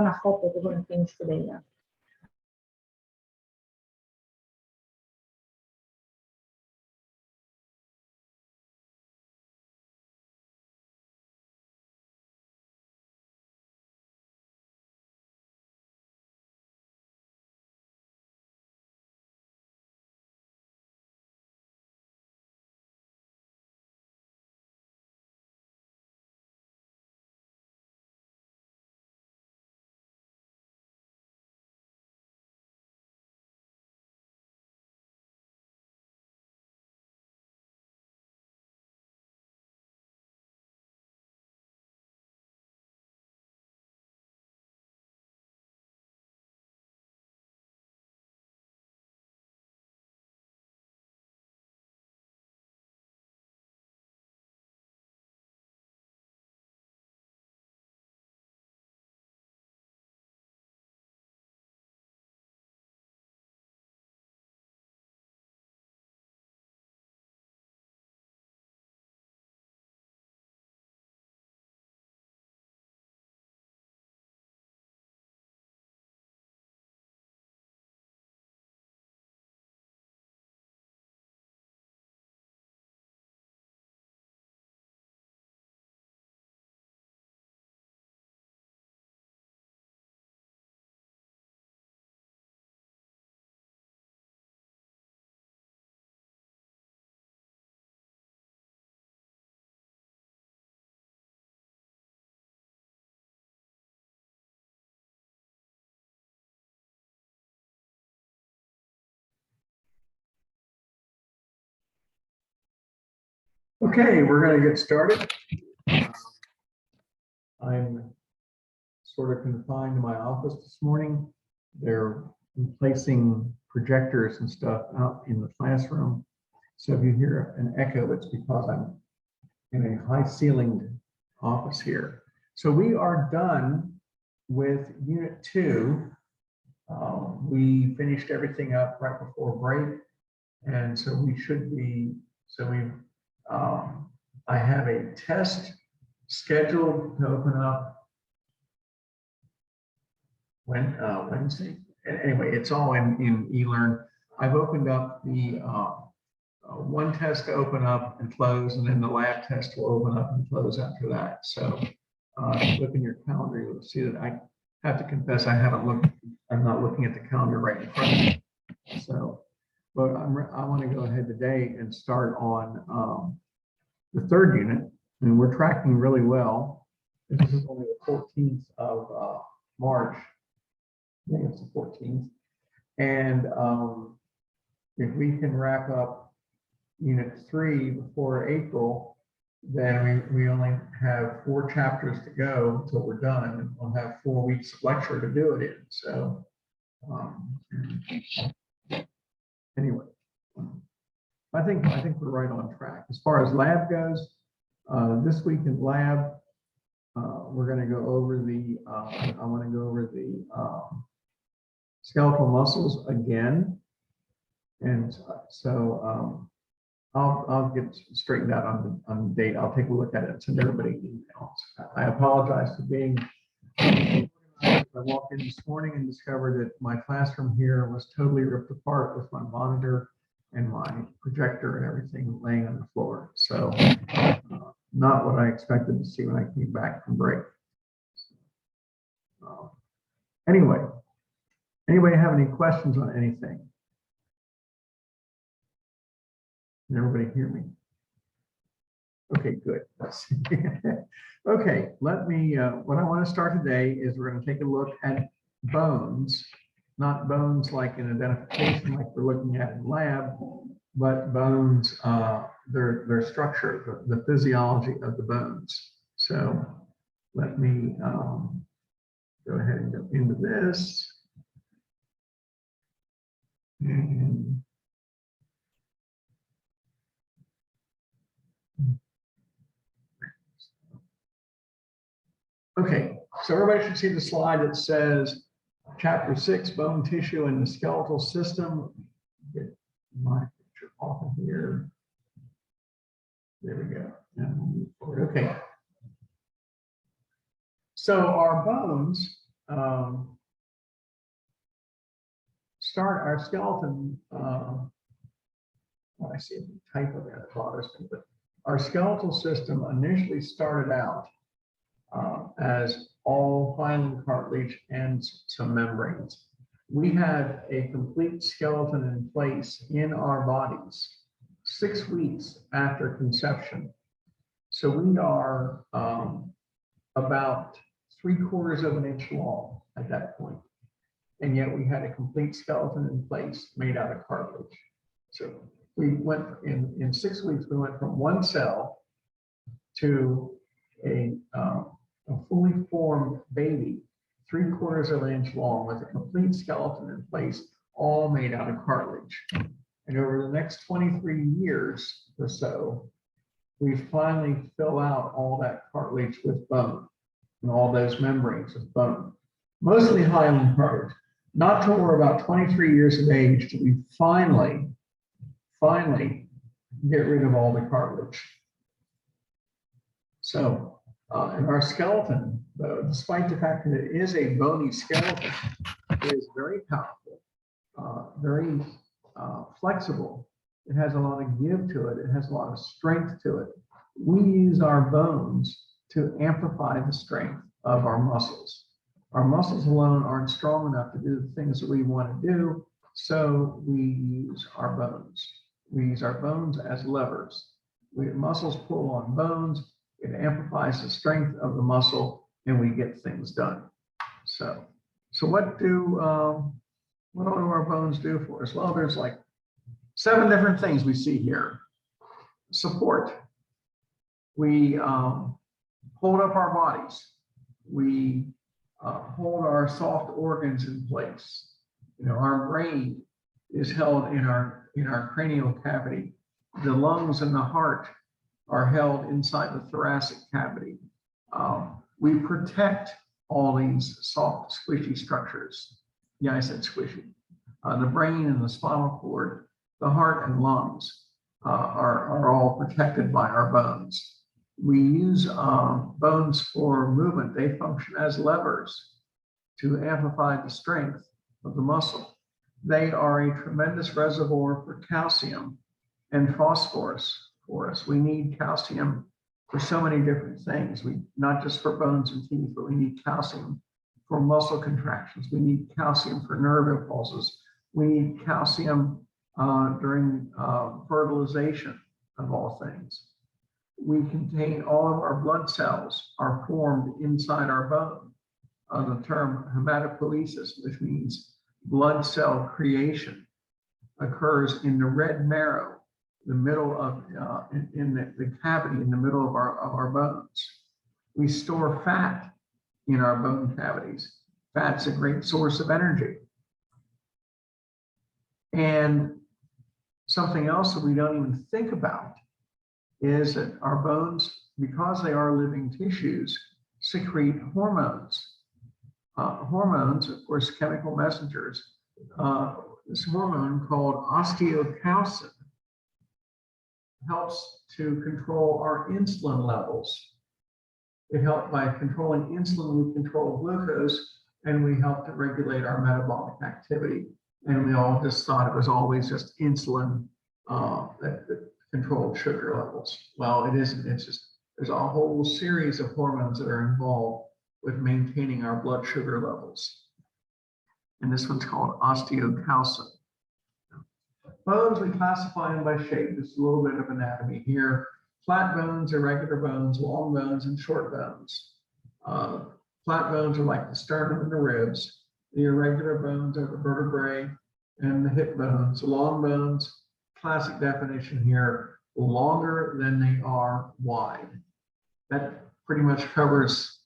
I hope that we're going to finish today. Yeah. Okay, we're going to get started. I'm sort of confined to my office this morning. They're replacing projectors and stuff out in the classroom. So if you hear an echo, it's because I'm in a high-ceilinged office here. So we are done with Unit 2. We finished everything up right before break. And so we should be, I have a test scheduled to open up Wednesday. Anyway, it's all in eLearn. I've opened up the one test to open up and close, and then the lab test will open up and close after that. So look in your calendar, you'll see that I have to confess I'm not looking at the calendar right in front of me. So, but I want to go ahead today and start on the third unit, and we're tracking really well. This is only the 14th of March. I think it's the 14th. And if we can wrap up Unit 3 before April, then we only have 4 chapters to go until we're done, and we'll have 4 weeks of lecture to do it in. So anyway, I think we're right on track. As far as lab goes, this week in lab, we're going to go over the, I want to go over the skeletal muscles again. And so I'll get straightened out on the date. I'll take a look at it and send everybody emails. I apologize for being, I walked in this morning and discovered that my classroom here was totally ripped apart with my monitor and my projector and everything laying on the floor. So not what I expected to see when I came back from break. Anyway, anybody have any questions on anything? Can everybody hear me? Okay, good. Okay, let me, what I want to start today is we're going to take a look at bones, not bones like in identification like we're looking at in lab, but bones, their structure, the physiology of the bones. So let me go ahead and go into this. And okay, so everybody should see the slide that says Chapter 6, Bone Tissue and the Skeletal System. Get my picture off of here. There we go. And we'll move forward. Okay. So our bones start our skeleton. I see a typo there that bothers me, but our skeletal system initially started out as all hyaline cartilage and some membranes. We had a complete skeleton in place in our bodies 6 weeks after conception. So we are about 3/4 of an inch long at that point. And yet we had a complete skeleton in place made out of cartilage. So we went in 6 weeks, we went from one cell to a fully formed baby, 3/4 of an inch long with a complete skeleton in place, all made out of cartilage. And over the next 23 years or so, we finally fill out all that cartilage with bone and all those membranes with bone, mostly hyaline cartilage. Not till we're about 23 years of age do we finally get rid of all the cartilage. So in our skeleton, though, despite the fact that it is a bony skeleton, it is very powerful, very flexible. It has a lot of give to it. It has a lot of strength to it. We use our bones to amplify the strength of our muscles. Our muscles alone aren't strong enough to do the things that we want to do, so we use our bones. We use our bones as levers. Muscles pull on bones, it amplifies the strength of the muscle, and we get things done. So what do our bones do for us? Well, there's like 7 different things we see here. Support. We hold up our bodies. We hold our soft organs in place. You know, our brain is held in our cranial cavity. The lungs and the heart are held inside the thoracic cavity. We protect all these soft, squishy structures. Yeah, I said squishy. The brain and the spinal cord, the heart and lungs are all protected by our bones. We use bones for movement. They function as levers to amplify the strength of the muscle. They are a tremendous reservoir for calcium and phosphorus for us. We need calcium for so many different things. Not just for bones and teeth, but we need calcium for muscle contractions. We need calcium for nerve impulses. We need calcium during fertilization of all things. We contain all of our blood cells are formed inside our bone. The term hematopoiesis, which means blood cell creation, occurs in the red marrow, the middle of in the cavity in the middle of our bones. We store fat in our bone cavities. Fat's a great source of energy. And something else that we don't even think about is that our bones, because they are living tissues, secrete hormones. Hormones, of course, chemical messengers. This hormone called osteocalcin helps to control our insulin levels. It helps by controlling insulin, we control glucose, and we help to regulate our metabolic activity. And we all just thought it was always just insulin that controlled sugar levels. Well, it isn't. It's just there's a whole series of hormones that are involved with maintaining our blood sugar levels. And this one's called osteocalcin. Bones, we classify them by shape. Just a little bit of anatomy here. Flat bones, irregular bones, long bones, and short bones. Flat bones are like the sternum and the ribs. The irregular bones are the vertebrae and the hip bones. The long bones, classic definition here, longer than they are wide. That pretty much covers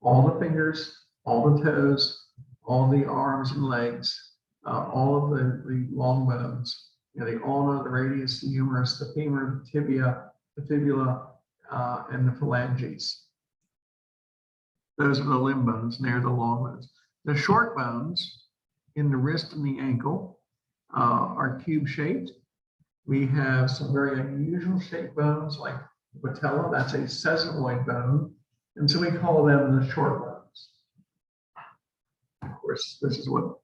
all the fingers, all the toes, all the arms and legs, all of the long bones. You know, they all know the radius, the humerus, the femur, the tibia, the fibula, and the phalanges. Those are the limb bones, and they're the long bones. The short bones in the wrist and the ankle are cube-shaped. We have some very unusual shaped bones like the patella, that's a sesamoid bone. And so we call them the short bones. Of course, this is what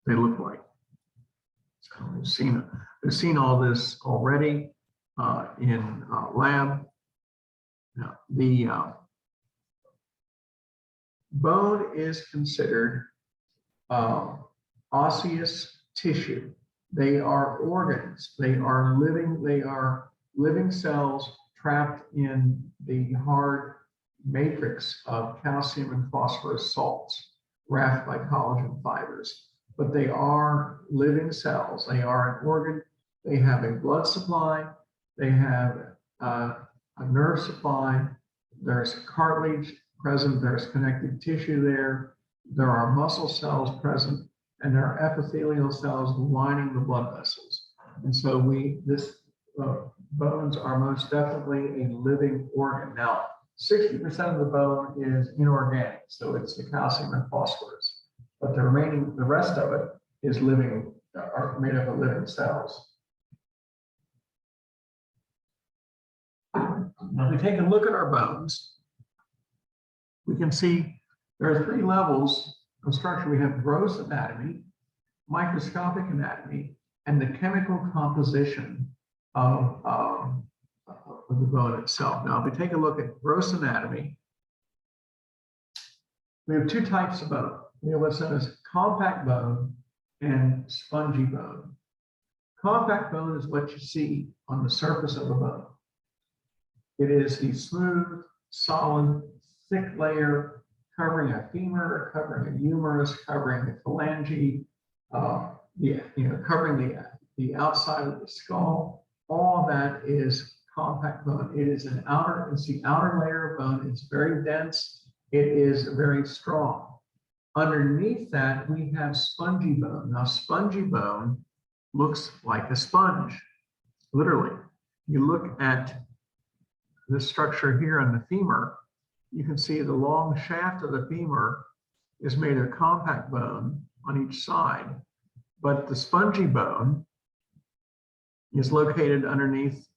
they look like. So we've seen all this already in lab. Now, the bone is considered osseous tissue. They are organs. They are living cells trapped in the hard matrix of calcium and phosphorus salts, wrapped by collagen fibers. But they are living cells. They are an organ. They have a blood supply. They have a nerve supply. There's cartilage present. There's connective tissue there. There are muscle cells present, and there are epithelial cells lining the blood vessels. And so bones are most definitely a living organ. Now, 60% of the bone is inorganic, so it's the calcium and phosphorus. But the rest of it is living, are made up of living cells. Now, if we take a look at our bones, we can see there are 3 levels of structure. We have gross anatomy, microscopic anatomy, and the chemical composition of the bone itself. Now, if we take a look at gross anatomy, we have 2 types of bone. We have what's known as compact bone and spongy bone. Compact bone is what you see on the surface of a bone. It is the smooth, solid, thick layer covering a femur, covering a humerus, covering the phalange, covering the outside of the skull. All of that is compact bone. It is it's the outer layer of bone. It's very dense. It is very strong. Underneath that, we have spongy bone. Now, spongy bone looks like a sponge, literally. You look at the structure here on the femur, you can see the long shaft of the femur is made of compact bone on each side, but the spongy bone is located underneath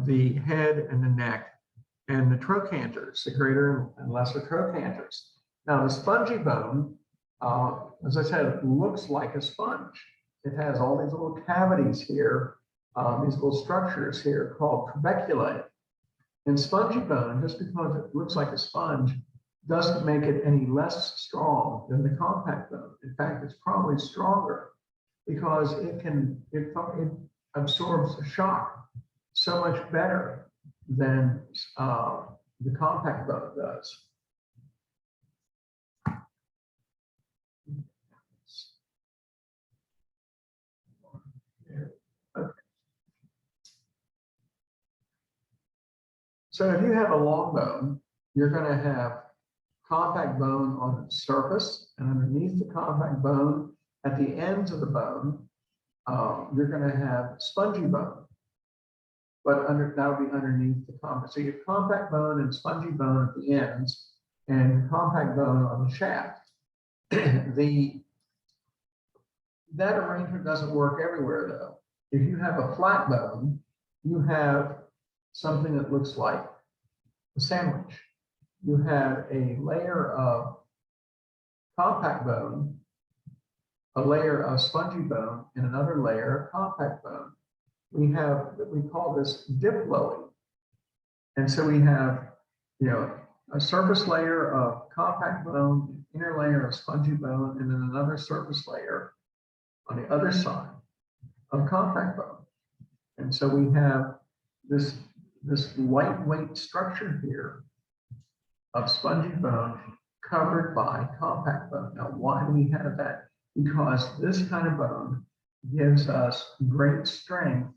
the head and the neck and the trochanters, the greater and lesser trochanters. Now, the spongy bone, as I said, it looks like a sponge. It has all these little cavities here, these little structures here called trabeculae. And spongy bone, just because it looks like a sponge, doesn't make it any less strong than the compact bone. In fact, it's probably stronger because it absorbs a shock so much better than the compact bone does. Okay. So if you have a long bone, you're going to have compact bone on its surface, and underneath the compact bone, at the ends of the bone, you're going to have spongy bone. But that'll be underneath the compact. So you have compact bone and spongy bone at the ends, and compact bone on the shaft. That arrangement doesn't work everywhere, though. If you have a flat bone, you have something that looks like a sandwich. You have a layer of compact bone, a layer of spongy bone, and another layer of compact bone. We call this diploid. And so we have, a surface layer of compact bone, an inner layer of spongy bone, and then another surface layer on the other side of compact bone. And so we have this lightweight structure here of spongy bone covered by compact bone. Now, why do we have that? Because this kind of bone gives us great strength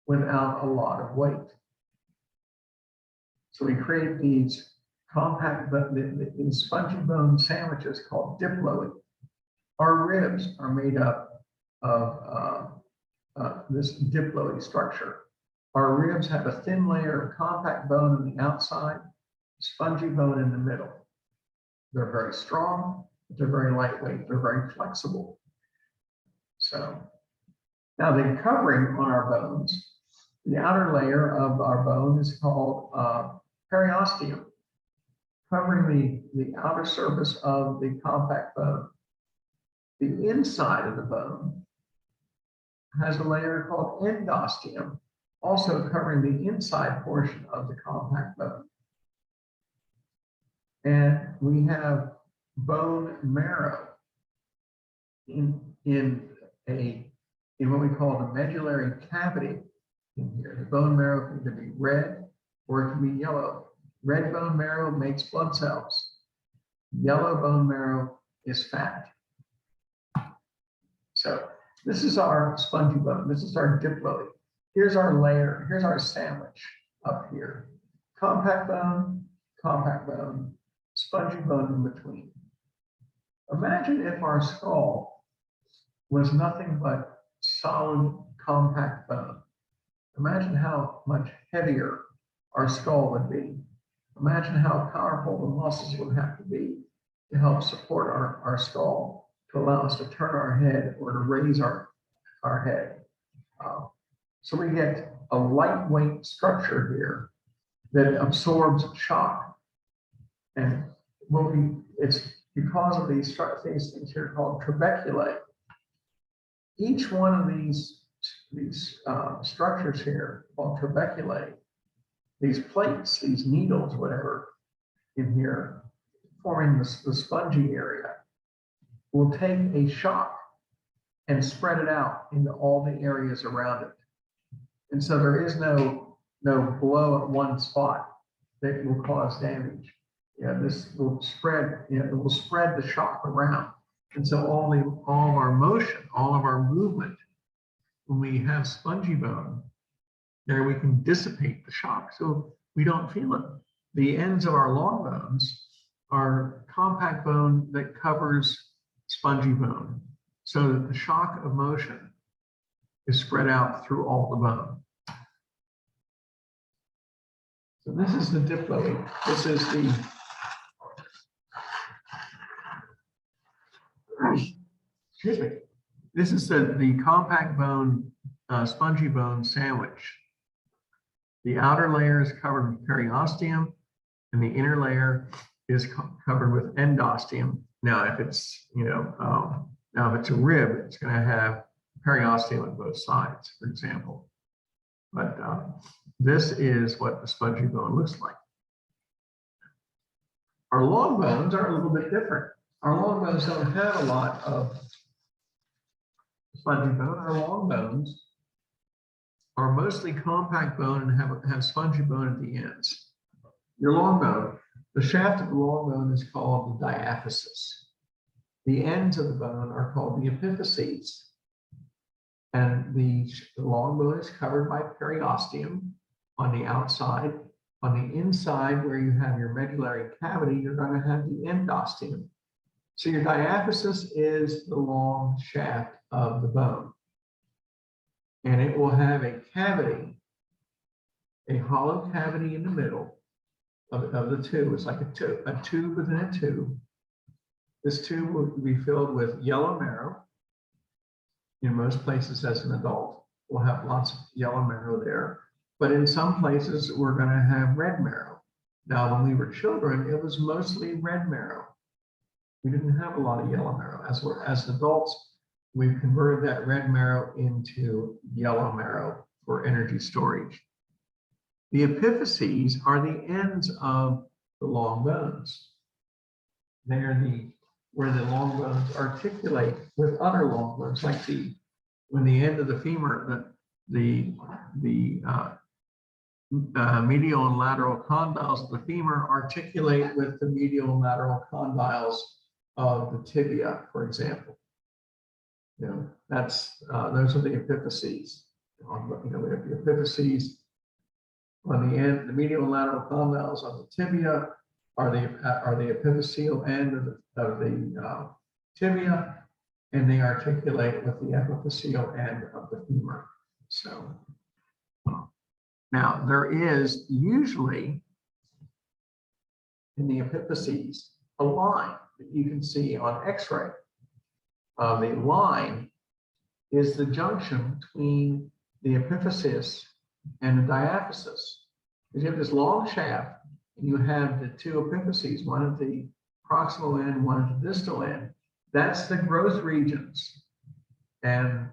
without a lot of weight. So we create these compact, these spongy bone sandwiches called diploid. Our ribs are made up of this diploid structure. Our ribs have a thin layer of compact bone on the outside, spongy bone in the middle. They're very strong, but they're very lightweight, they're very flexible. So now the covering on our bones, the outer layer of our bone is called periosteum. covering the outer surface of the compact bone. The inside of the bone has a layer called endosteum, also covering the inside portion of the compact bone. And we have bone marrow in what we call the medullary cavity in here. The bone marrow can either be red or it can be yellow. Red bone marrow makes blood cells. Yellow bone marrow is fat. So this is our spongy bone. This is our diploid. Here's our layer. Here's our sandwich up here. Compact bone, spongy bone in between. Imagine if our skull was nothing but solid compact bone. Imagine how much heavier our skull would be. Imagine how powerful the muscles would have to be to help support our skull, to allow us to turn our head or to raise our head. So we get a lightweight structure here that absorbs shock. And it's because of these things here called trabeculae. Each one of these structures here called trabeculae, these plates, these needles, whatever, in here, forming the spongy area, will take a shock and spread it out into all the areas around it. And so there is no blow at one spot that will cause damage. Yeah, this will spread, it will spread the shock around. And so all of our motion, all of our movement, when we have spongy bone, there we can dissipate the shock so we don't feel it. The ends of our long bones are compact bone that covers spongy bone, so that the shock of motion is spread out through all the bone. So this is the diploid. This is the excuse me. This is the compact bone, spongy bone sandwich. The outer layer is covered with periosteum, and the inner layer is covered with endosteum. Now, if it's now if it's a rib, it's going to have periosteum on both sides, for example. But this is what the spongy bone looks like. Our long bones are a little bit different. Our long bones don't have a lot of spongy bone. Our long bones are mostly compact bone and have spongy bone at the ends. Your long bone, the shaft of the long bone is called the diaphysis. The ends of the bone are called the epiphyses. And the long bone is covered by periosteum on the outside. On the inside, where you have your medullary cavity, you're going to have the endosteum. So your diaphysis is the long shaft of the bone. And it will have a cavity, a hollow cavity in the middle of the tube. It's like a tube within a tube. This tube will be filled with yellow marrow. In most places as an adult, we'll have lots of yellow marrow there. But in some places, we're going to have red marrow. Now, when we were children, it was mostly red marrow. We didn't have a lot of yellow marrow. As adults, we've converted that red marrow into yellow marrow for energy storage. The epiphyses are the ends of the long bones. They're where the long bones articulate with other long bones, like when the end of the femur, the medial and lateral condyles of the femur articulate with the medial and lateral condyles of the tibia, for example. Those are the epiphyses. We have the epiphyses on the end. The medial and lateral condyles of the tibia are the epiphyseal end of the tibia, and they articulate with the epiphyseal end of the femur. So now there is usually in the epiphyses a line that you can see on X-ray. The line is the junction between the epiphysis and the diaphysis. You have this long shaft you have the two epiphyses, one at the proximal end, one at the distal end. That's the growth regions. And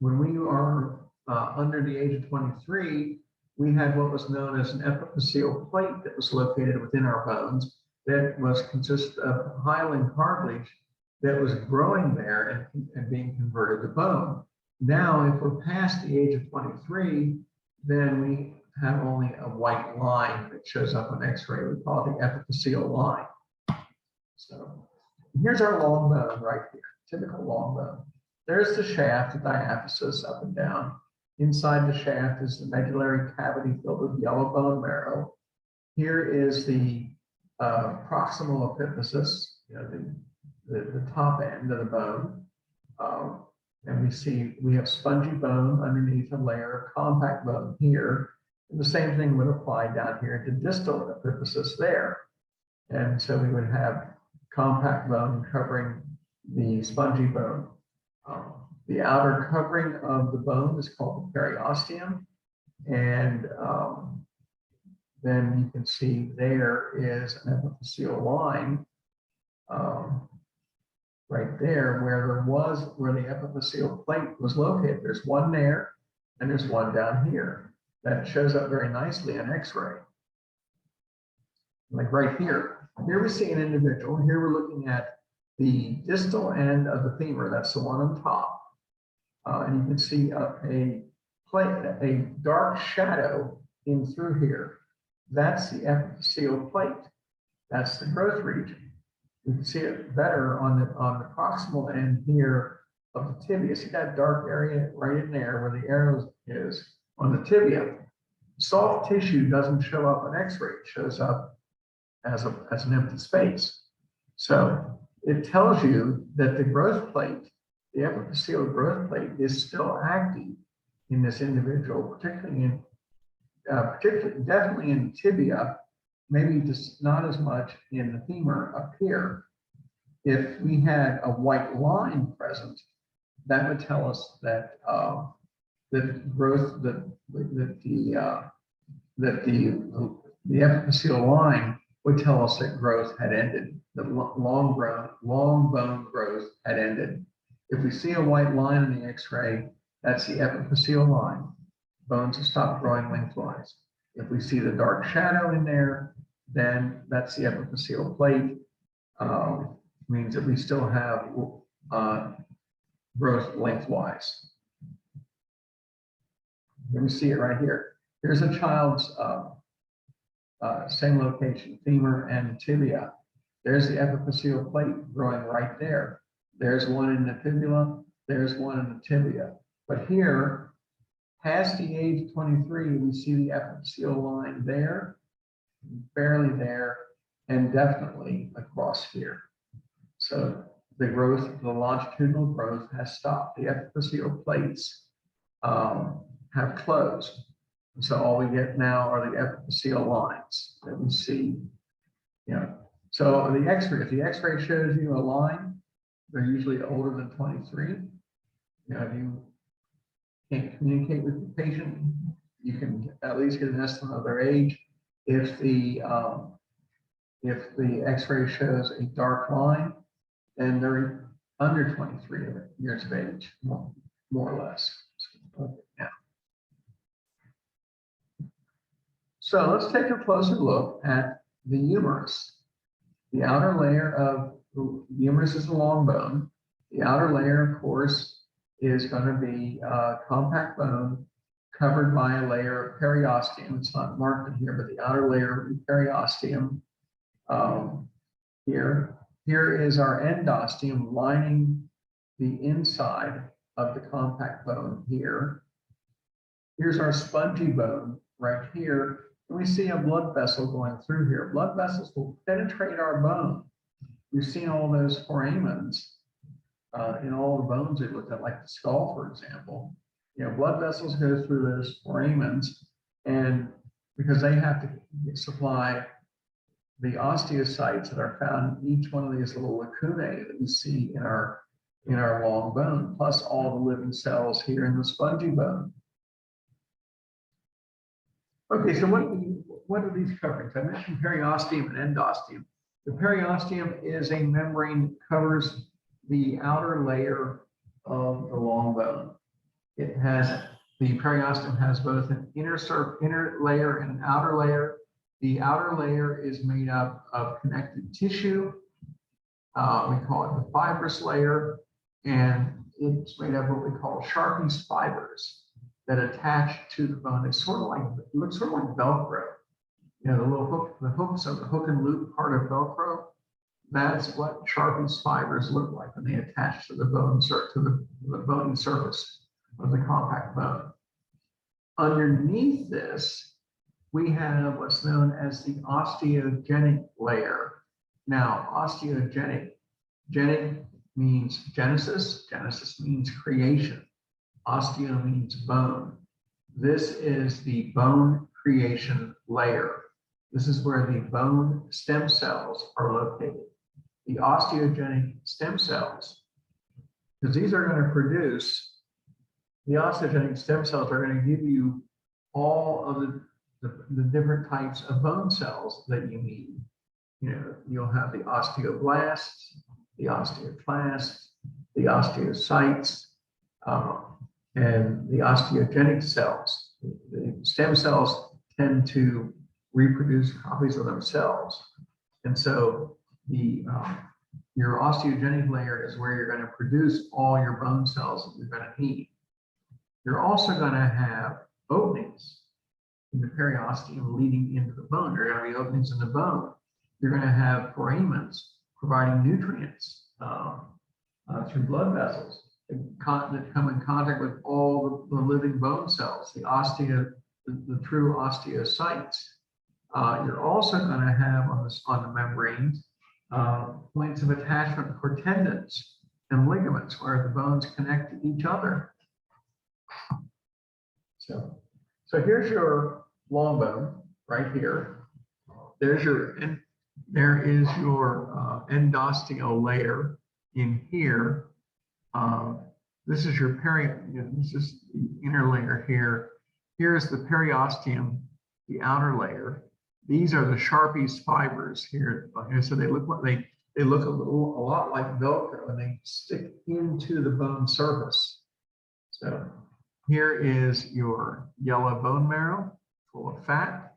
when we are under the age of 23, we had what was known as an epiphyseal plate that was located within our bones that was consist of hyaline cartilage that was growing there and being converted to bone. Now, if we're past the age of 23, then we have only a white line that shows up on X-ray. We call it the epiphyseal line. So here's our long bone right here, typical long bone. There's the shaft, the diaphysis up and down. Inside the shaft is the medullary cavity filled with yellow bone marrow. Here is the proximal epiphysis, you know, the top end of the bone. And we have spongy bone underneath a layer of compact bone here. And the same thing would apply down here to distal epiphysis there. And so we would have compact bone covering the spongy bone. The outer covering of the bone is called the periosteum. And then you can see there is an epiphyseal line right there where the epiphyseal plate was located. There's one there and there's one down here. That shows up very nicely in X-ray. Like right here. Here we see an individual. Here we're looking at the distal end of the femur. That's the one on top. And you can see a dark shadow in through here. That's the epiphyseal plate. That's the growth region. You can see it better on the proximal end here of the tibia. See that dark area right in there where the arrow is on the tibia. Soft tissue doesn't show up on X-ray. It shows up as an empty space. So it tells you that the growth plate, the epiphyseal growth plate, is still active in this individual, particularly definitely in the tibia, maybe just not as much in the femur up here. If we had a white line present, that would tell us that the epiphyseal line would tell us that growth had ended. The long bone growth had ended. If we see a white line in the X-ray, that's the epiphyseal line. Bones have stopped growing lengthwise. If we see the dark shadow in there, then that's the epiphyseal plate. Means that we still have growth lengthwise. Let me see it right here. Here's a child's same location, femur and tibia. There's the epiphyseal plate growing right there. There's one in the fibula. There's one in the tibia. But here, past the age of 23, we see the epiphyseal line there, barely there, and definitely across here. So the growth, the longitudinal growth has stopped. The epiphyseal plates have closed. And so all we get now are the epiphyseal lines that we see. You know, so the X-ray, if the X-ray shows you a line, they're usually older than 23. You know, if you can't communicate with the patient, you can at least get an estimate of their age. If the X-ray shows a dark line, then they're under 23 years of age, more or less. Okay, now. So let's take a closer look at the humerus. The outer layer of the humerus is a long bone. The outer layer, of course, is going to be compact bone covered by a layer of periosteum. It's not marked in here, but the outer layer of periosteum here. Here is our endosteum lining the inside of the compact bone here. Here's our spongy bone right here. And we see a blood vessel going through here. Blood vessels will penetrate our bone. We've seen all those foramens in all the bones we looked at, like the skull, for example. You know, blood vessels go through those foramens, and because they have to supply the osteocytes that are found in each one of these little lacunae that we see in our long bone, plus all the living cells here in the spongy bone. Okay, so what are these coverings? I mentioned periosteum and endosteum. The periosteum is a membrane that covers the outer layer of the long bone. It has, the periosteum has both an inner layer and an outer layer. The outer layer is made up of connective tissue. We call it the fibrous layer, and it's made up of what we call Sharpie's fibers that attach to the bone. It's sort of like, it looks sort of like Velcro. You know, the little hook, the hooks of the hook and loop part of Velcro. That's what Sharpie's fibers look like when they attach to the bone, to the bony surface of the compact bone. Underneath this, we have what's known as the osteogenic layer. Now, osteogenic means genesis. Genesis means creation. Osteo means bone. This is the bone creation layer. This is where the bone stem cells are located. The osteogenic stem cells, because these are going to produce, the osteogenic stem cells are going to give you all of the different types of bone cells that you need. You know, you'll have the osteoblasts, the osteoclasts, the osteocytes, and the osteogenic cells. The stem cells tend to reproduce copies of themselves. And so your osteogenic layer is where you're going to produce all your bone cells that you're going to need. You're also going to have openings in the periosteum leading into the bone. There are going to be openings in the bone. You're going to have foramens providing nutrients through blood vessels that come in contact with all the living bone cells, the true osteocytes. You're also going to have on the membranes points of attachment for tendons and ligaments where the bones connect to each other. So here's your long bone right here. There is your endosteal layer in here. This is your this is the inner layer here. Here's the periosteum, the outer layer. These are the Sharpie's fibers here. So they look like they look a lot like Velcro, and they stick into the bone surface. So here is your yellow bone marrow full of fat.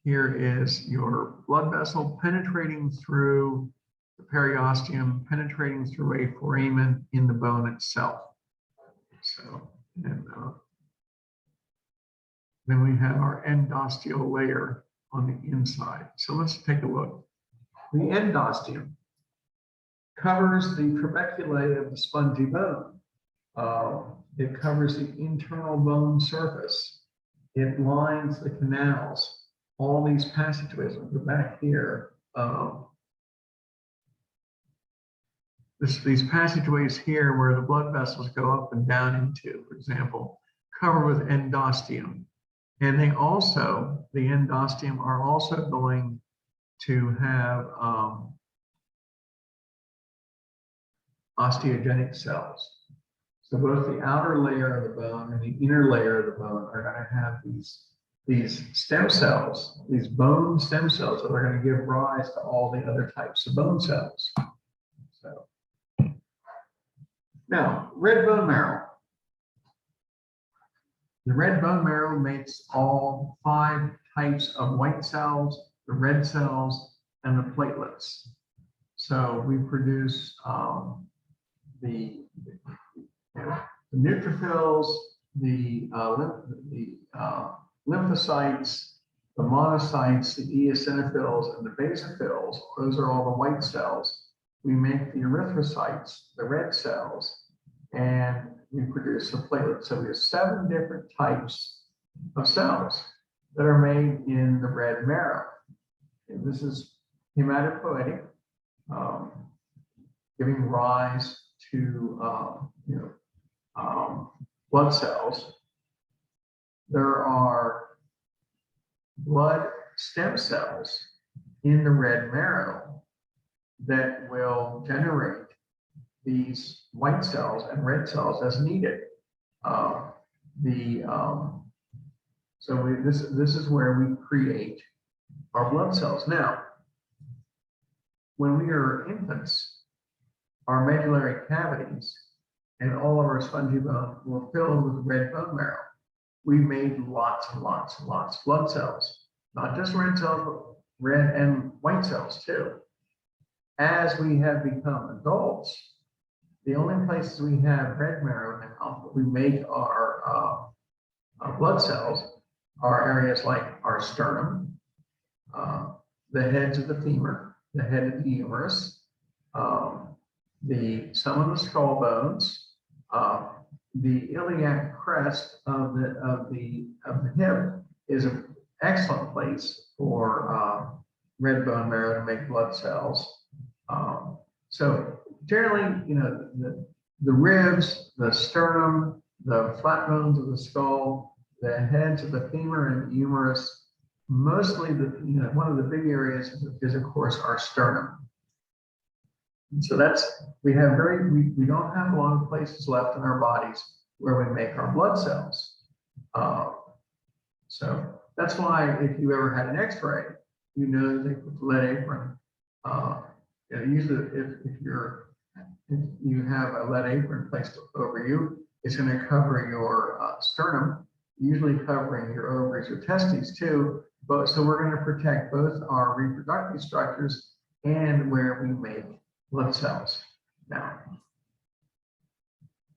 Here is your blood vessel penetrating through the periosteum, penetrating through a foramen in the bone itself. So, and then we have our endosteal layer on the inside. So let's take a look. The endosteum covers the trabeculae of the spongy bone. It covers the internal bone surface. It lines the canals, all these passageways. I'll go back here. These passageways here where the blood vessels go up and down into, for example, cover with endosteum. And they also, the endosteum are also going to have osteogenic cells. So both the outer layer of the bone and the inner layer of the bone are going to have these stem cells, these bone stem cells that are going to give rise to all the other types of bone cells. So now, red bone marrow. The red bone marrow makes all 5 types of white cells, the red cells, and the platelets. So we produce the neutrophils, the lymphocytes, the monocytes, the eosinophils, and the basophils. Those are all the white cells. We make the erythrocytes, the red cells, and we produce the platelets. So we have 7 different types of cells that are made in the red marrow. And this is hematopoietic, giving rise to blood cells. There are blood stem cells in the red marrow that will generate these white cells and red cells as needed. So this is where we create our blood cells. Now, when we are infants, our medullary cavities and all of our spongy bone were filled with red bone marrow. We made lots and lots and lots of blood cells, not just red cells, but red and white cells too. As we have become adults, the only places we have red marrow now that we make our blood cells are areas like our sternum, the heads of the femur, the head of the humerus, some of the skull bones, the iliac crest of the hip is an excellent place for red bone marrow to make blood cells. So generally, you know, the ribs, the sternum, the flat bones of the skull, the heads of the femur and the humerus, mostly one of the big areas is of course our sternum. And so we don't have a lot of places left in our bodies where we make our blood cells. So that's why if you ever had an X-ray, you know that they put the lead apron. Usually if you have a lead apron placed over you, it's going to cover your sternum, usually covering your ovaries or testes too. So we're going to protect both our reproductive structures and where we make blood cells. Now,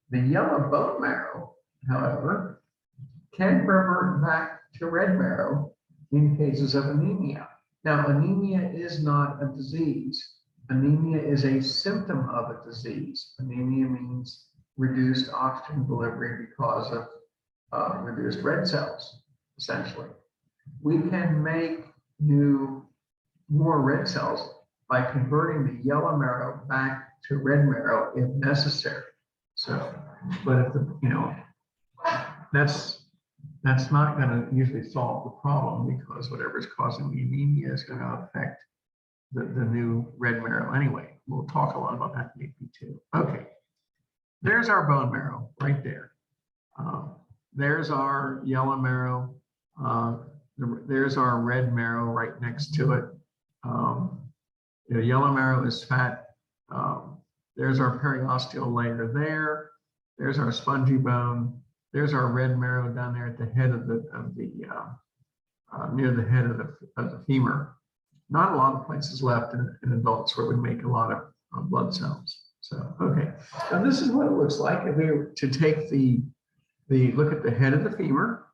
the yellow bone marrow, however, can revert back to red marrow in cases of anemia. Now, anemia is not a disease. Anemia is a symptom of a disease. Anemia means reduced oxygen delivery because of reduced red cells, essentially. We can make more red cells by converting the yellow marrow back to red marrow if necessary. So, but if that's not going to usually solve the problem, because whatever's causing the anemia is going to affect the new red marrow anyway. We'll talk a lot about that in AP2. Okay, there's our bone marrow right there. There's our yellow marrow. There's our red marrow right next to it. The yellow marrow is fat. There's our periosteal layer there. There's our spongy bone. There's our red marrow down there at the head near the head of the femur. Not a lot of places left in adults where we make a lot of blood cells. So, okay. Now this is what it looks like if we were to take look at the head of the femur.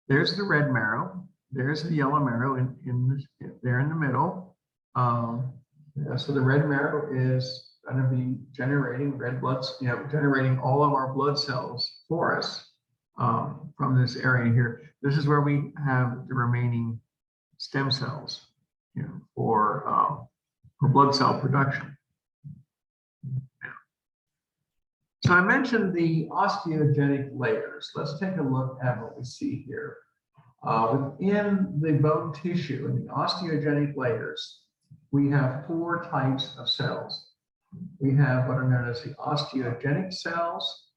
There's the red marrow. There's the yellow marrow there in the middle. So the red marrow is going to be generating red blood, generating all of our blood cells for us from this area here. This is where we have the remaining stem cells, for blood cell production. So I mentioned the osteogenic layers. Let's take a look at what we see here. Within the bone tissue in the osteogenic layers, we have 4 types of cells. We have what are known as the osteogenic cells.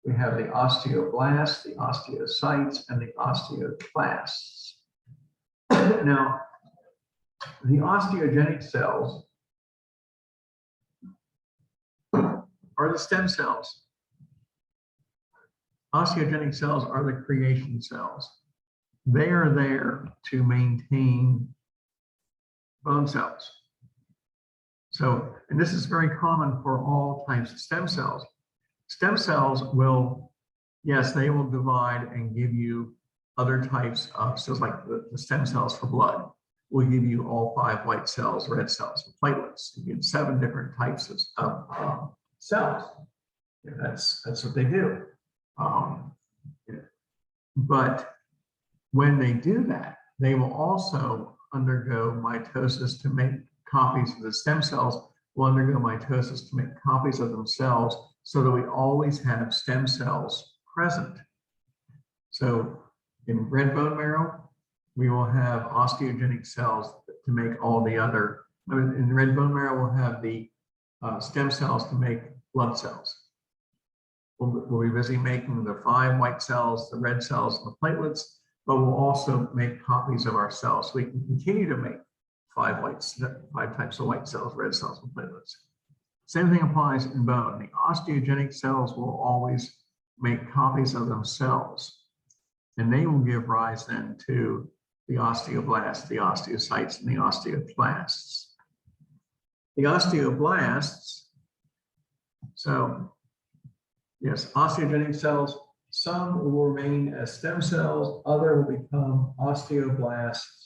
We have the osteoblasts, the osteocytes, and the osteoclasts. Now, the osteogenic cells are the stem cells. Osteogenic cells are the creation cells. They are there to maintain bone cells. So, and this is very common for all types of stem cells. Stem cells will, yes, they will divide and give you other types of cells, like the stem cells for blood will give you all 5 white cells, red cells, and platelets. You get 7 different types of cells. That's what they do. But when they do that, they will also undergo mitosis to make copies of the stem cells, will undergo mitosis to make copies of themselves, so that we always have stem cells present. So in red bone marrow, we will have osteogenic cells to make all the other, in red bone marrow, we'll have the stem cells to make blood cells. We'll be busy making the 5 white cells, the red cells, and the platelets, but we'll also make copies of our cells. So we can continue to make 5 types of white cells, red cells, and platelets. Same thing applies in bone. The osteogenic cells will always make copies of themselves, and they will give rise then to the osteoblasts, the osteocytes, and the osteoclasts. The osteoblasts, so yes, osteogenic cells, some will remain as stem cells, other will become osteoblasts,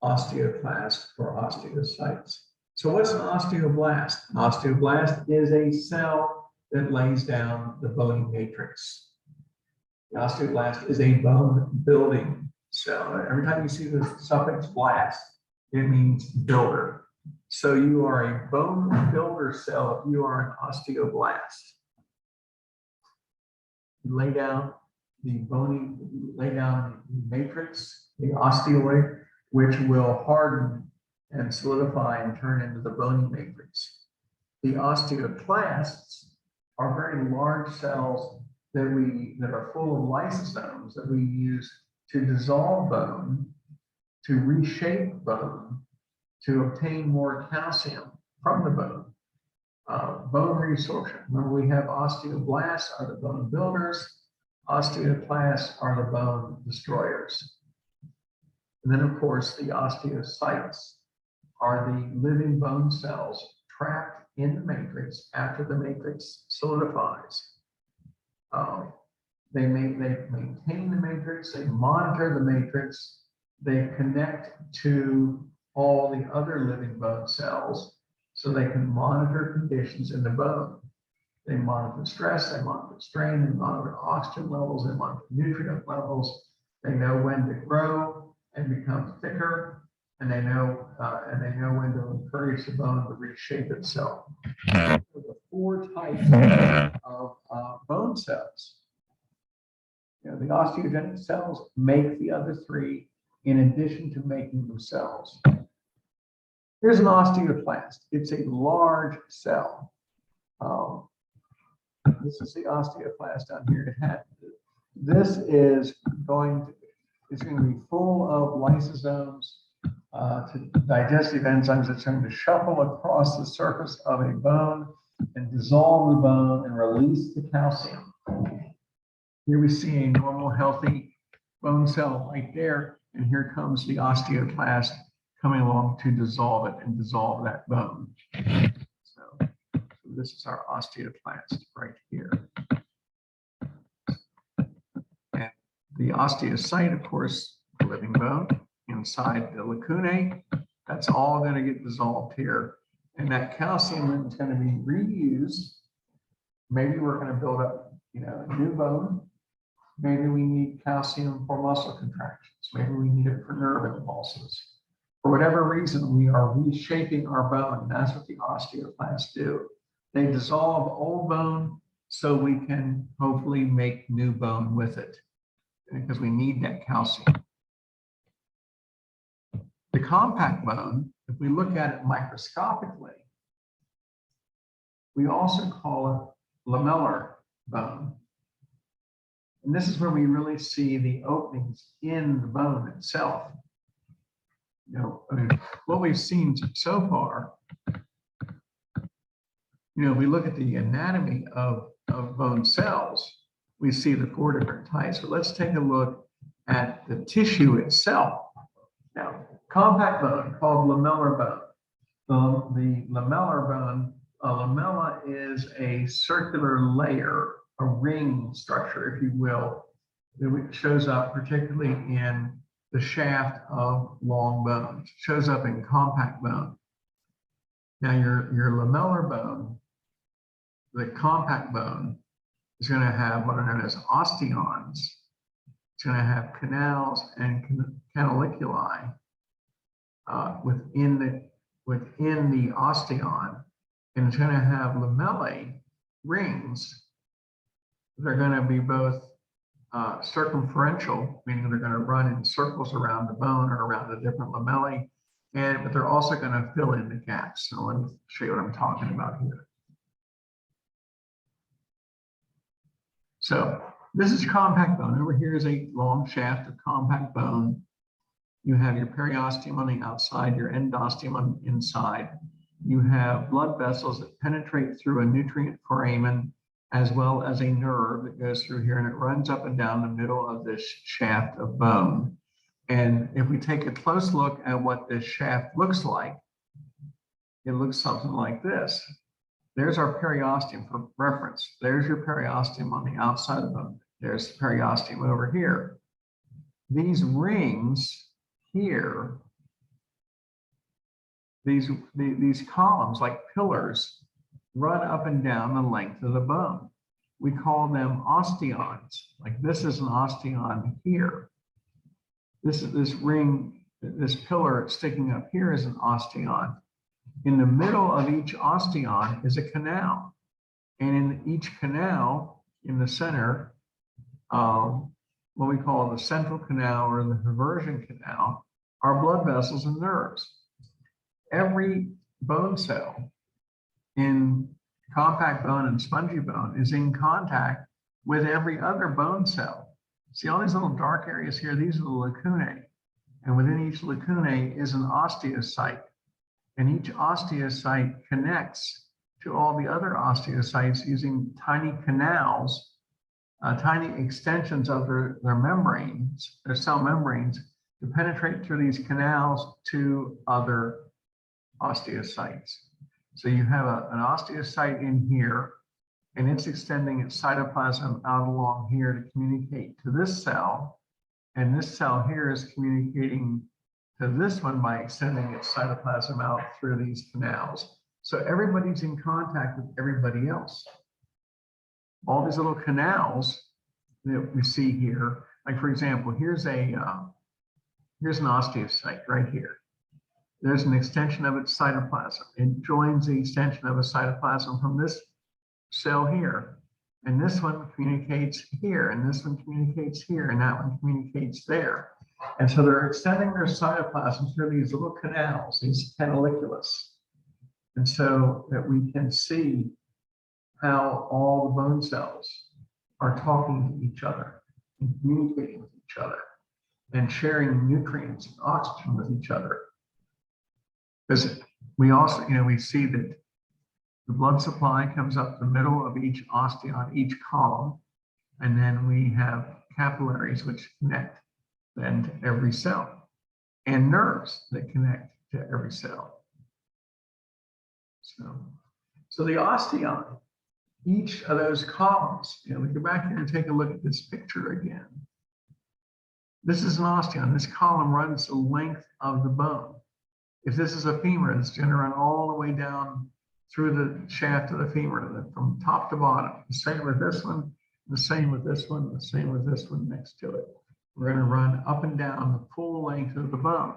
osteoclasts, or osteocytes. So what's an osteoblast? An osteoblast is a cell that lays down the bony matrix. The osteoblast is a bone building cell. Every time you see the suffix blast, it means builder. So you are a bone builder cell if you are an osteoblast. You lay down the matrix, the osteoid, which will harden and solidify and turn into the bony matrix. The osteoclasts are very large cells that are full of lysosomes that we use to dissolve bone, to reshape bone, to obtain more calcium from the bone. Bone resorption. Remember, we have osteoblasts are the bone builders, osteoclasts are the bone destroyers. And then, of course, the osteocytes are the living bone cells trapped in the matrix after the matrix solidifies. They maintain the matrix, they monitor the matrix, they connect to all the other living bone cells so they can monitor conditions in the bone. They monitor stress, they monitor strain, they monitor oxygen levels, they monitor nutrient levels. They know when to grow and become thicker, and they know when to encourage the bone to reshape itself. The 4 types of bone cells. You know, the osteogenic cells make the other 3 in addition to making themselves. Here's an osteoplast. It's a large cell. This is the osteoplast down here. This is going to be full of lysosomes, to digestive enzymes. It's going to shuffle across the surface of a bone and dissolve the bone and release the calcium. Here we see a normal, healthy bone cell right there, and here comes the osteoclast coming along to dissolve it and dissolve that bone. So this is our osteoclast right here. And the osteocyte, of course, the living bone inside the lacunae, that's all going to get dissolved here. And that calcium is going to be reused. Maybe we're going to build up, a new bone. Maybe we need calcium for muscle contractions. Maybe we need it for nerve impulses. For whatever reason, we are reshaping our bone. And that's what the osteoclasts do. They dissolve old bone so we can hopefully make new bone with it, because we need that calcium. The compact bone, if we look at it microscopically, we also call it lamellar bone. And this is where we really see the openings in the bone itself. What we've seen so far, if we look at the anatomy of bone cells, we see the 4 different types. But let's take a look at the tissue itself. Now, compact bone called lamellar bone. The lamellar bone, a lamella is a circular layer, a ring structure, if you will, that shows up particularly in the shaft of long bones. It shows up in compact bone. Now, your lamellar bone, the compact bone, is going to have what are known as osteons. It's going to have canals and canaliculi within the osteon, and it's going to have lamellae, rings. They're going to be both circumferential, meaning they're going to run in circles around the bone or around the different lamellae, but they're also going to fill in the gaps. So let me show you what I'm talking about here. So this is compact bone. Over here is a long shaft of compact bone. You have your periosteum on the outside, your endosteum on the inside. You have blood vessels that penetrate through a nutrient foramen, as well as a nerve that goes through here, and it runs up and down the middle of this shaft of bone. And if we take a close look at what this shaft looks like, it looks something like this. There's our periosteum for reference. There's your periosteum on the outside of the bone. There's the periosteum over here. These rings here, these columns like pillars run up and down the length of the bone. We call them osteons. Like this is an osteon here. This ring, this pillar sticking up here is an osteon. In the middle of each osteon is a canal. And in each canal, in the center, what we call the central canal or the reversion canal, are blood vessels and nerves. Every bone cell in compact bone and spongy bone is in contact with every other bone cell. See all these little dark areas here? These are the lacunae. And within each lacunae is an osteocyte. And each osteocyte connects to all the other osteocytes using tiny canals, tiny extensions of their membranes, their cell membranes, to penetrate through these canals to other osteocytes. So you have an osteocyte in here, and it's extending its cytoplasm out along here to communicate to this cell. And this cell here is communicating to this one by extending its cytoplasm out through these canals. So everybody's in contact with everybody else. All these little canals that we see here, like for example, here's an osteocyte right here. There's an extension of its cytoplasm. It joins the extension of a cytoplasm from this cell here. And this one communicates here, and this one communicates here, and that one communicates there. And so they're extending their cytoplasm through these little canals, these canaliculus. And so that we can see how all the bone cells are talking to each other and communicating with each other and sharing nutrients and oxygen with each other. Because we also, we see that the blood supply comes up the middle of each osteon, each column, and then we have capillaries which connect then to every cell, and nerves that connect to every cell. So the osteon, each of those columns, we go back here and take a look at this picture again. This is an osteon. This column runs the length of the bone. If this is a femur, it's going to run all the way down through the shaft of the femur, from top to bottom. The same with this one, the same with this one, the same with this one next to it. We're going to run up and down the full length of the bone.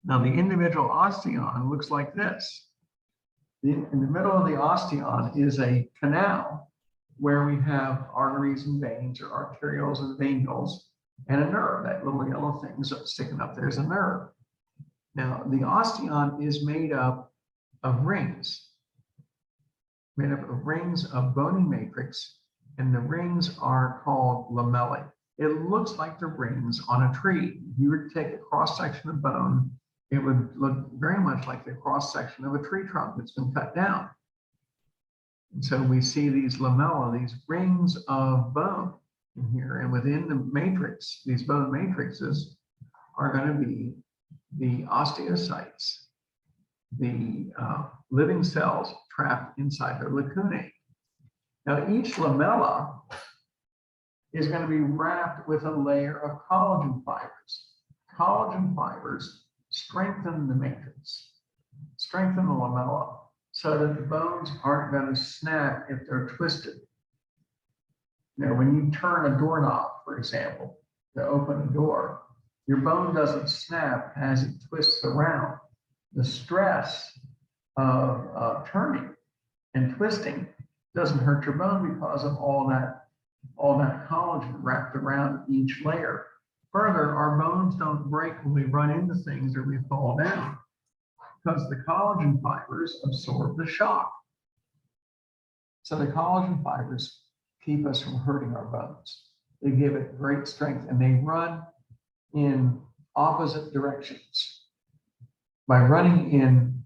Now, the individual osteon looks like this. In the middle of the osteon is a canal where we have arteries and veins, or arterioles and venules, and a nerve. That little yellow thing sticking up there is a nerve. Now, the osteon is made up of rings, of bony matrix, and the rings are called lamellae. It looks like the rings on a tree. If you were to take a cross-section of bone, it would look very much like the cross-section of a tree trunk that's been cut down. And so we see these lamella, these rings of bone in here, and within the matrix, these bone matrices are going to be the osteocytes, the living cells trapped inside their lacunae. Now, each lamella is going to be wrapped with a layer of collagen fibers. Collagen fibers strengthen the matrix, strengthen the lamella, so that the bones aren't going to snap if they're twisted. When you turn a doorknob, for example, to open a door, your bone doesn't snap as it twists around. The stress of turning and twisting doesn't hurt your bone because of all that collagen wrapped around each layer. Further, our bones don't break when we run into things or we fall down, because the collagen fibers absorb the shock. So the collagen fibers keep us from hurting our bones. They give it great strength, and they run in opposite directions. By running in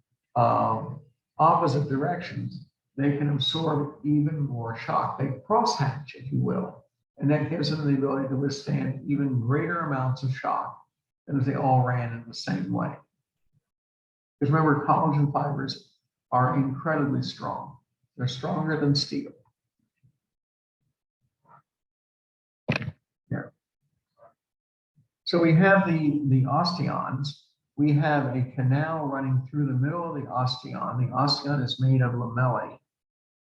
opposite directions, they can absorb even more shock. They crosshatch, if you will, and that gives them the ability to withstand even greater amounts of shock than if they all ran in the same way. Because remember, collagen fibers are incredibly strong. They're stronger than steel. Here. So we have the osteons. We have a canal running through the middle of the osteon. The osteon is made of lamellae.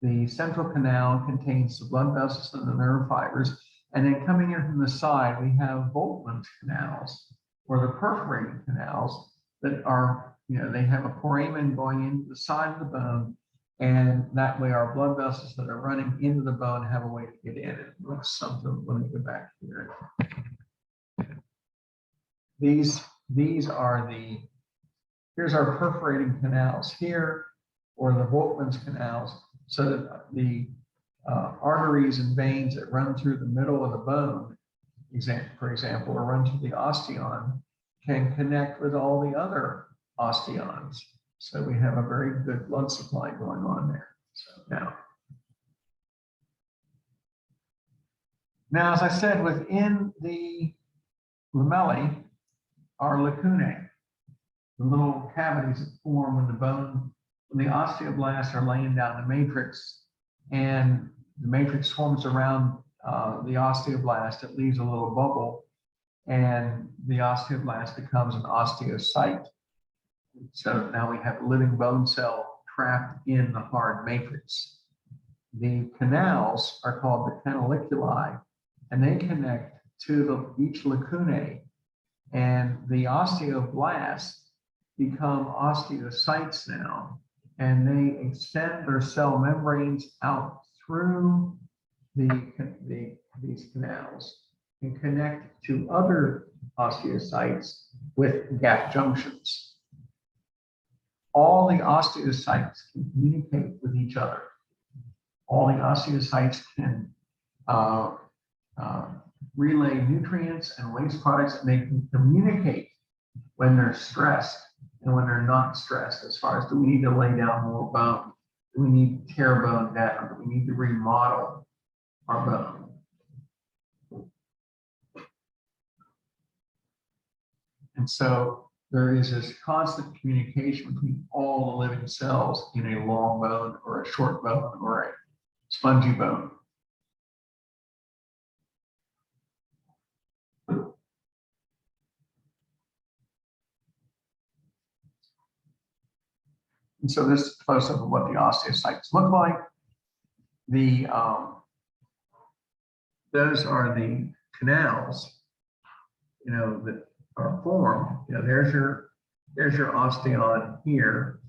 The central canal contains the blood vessels and the nerve fibers. And then coming in from the side, we have Volkmann's canals, or the perforating canals that are, they have a foramen going into the side of the bone. And that way our blood vessels that are running into the bone have a way to get in. It looks something, let me go back here. These are here's our perforating canals here, or the Volkmann's canals, so that the arteries and veins that run through the middle of the bone, for example, or run through the osteon, can connect with all the other osteons. So we have a very good blood supply going on there. So now, as I said, within the lamellae are lacunae, the little cavities that form when the osteoblasts are laying down the matrix, and the matrix forms around the osteoblast. It leaves a little bubble, and the osteoblast becomes an osteocyte. So now we have a living bone cell trapped in the hard matrix. The canals are called the canaliculi, and they connect to each lacunae, and the osteoblasts become osteocytes now, and they extend their cell membranes out through these canals and connect to other osteocytes with gap junctions. All the osteocytes can communicate with each other. All the osteocytes can relay nutrients and waste products, and they can communicate when they're stressed and when they're not stressed, as far as, do we need to lay down more bone? Do we need to tear bone down? Do we need to remodel our bone? And so there is this constant communication between all the living cells in a long bone or a short bone or a spongy bone. And so this is close up of what the osteocytes look like. Those are the canals, that are formed. There's your osteon here.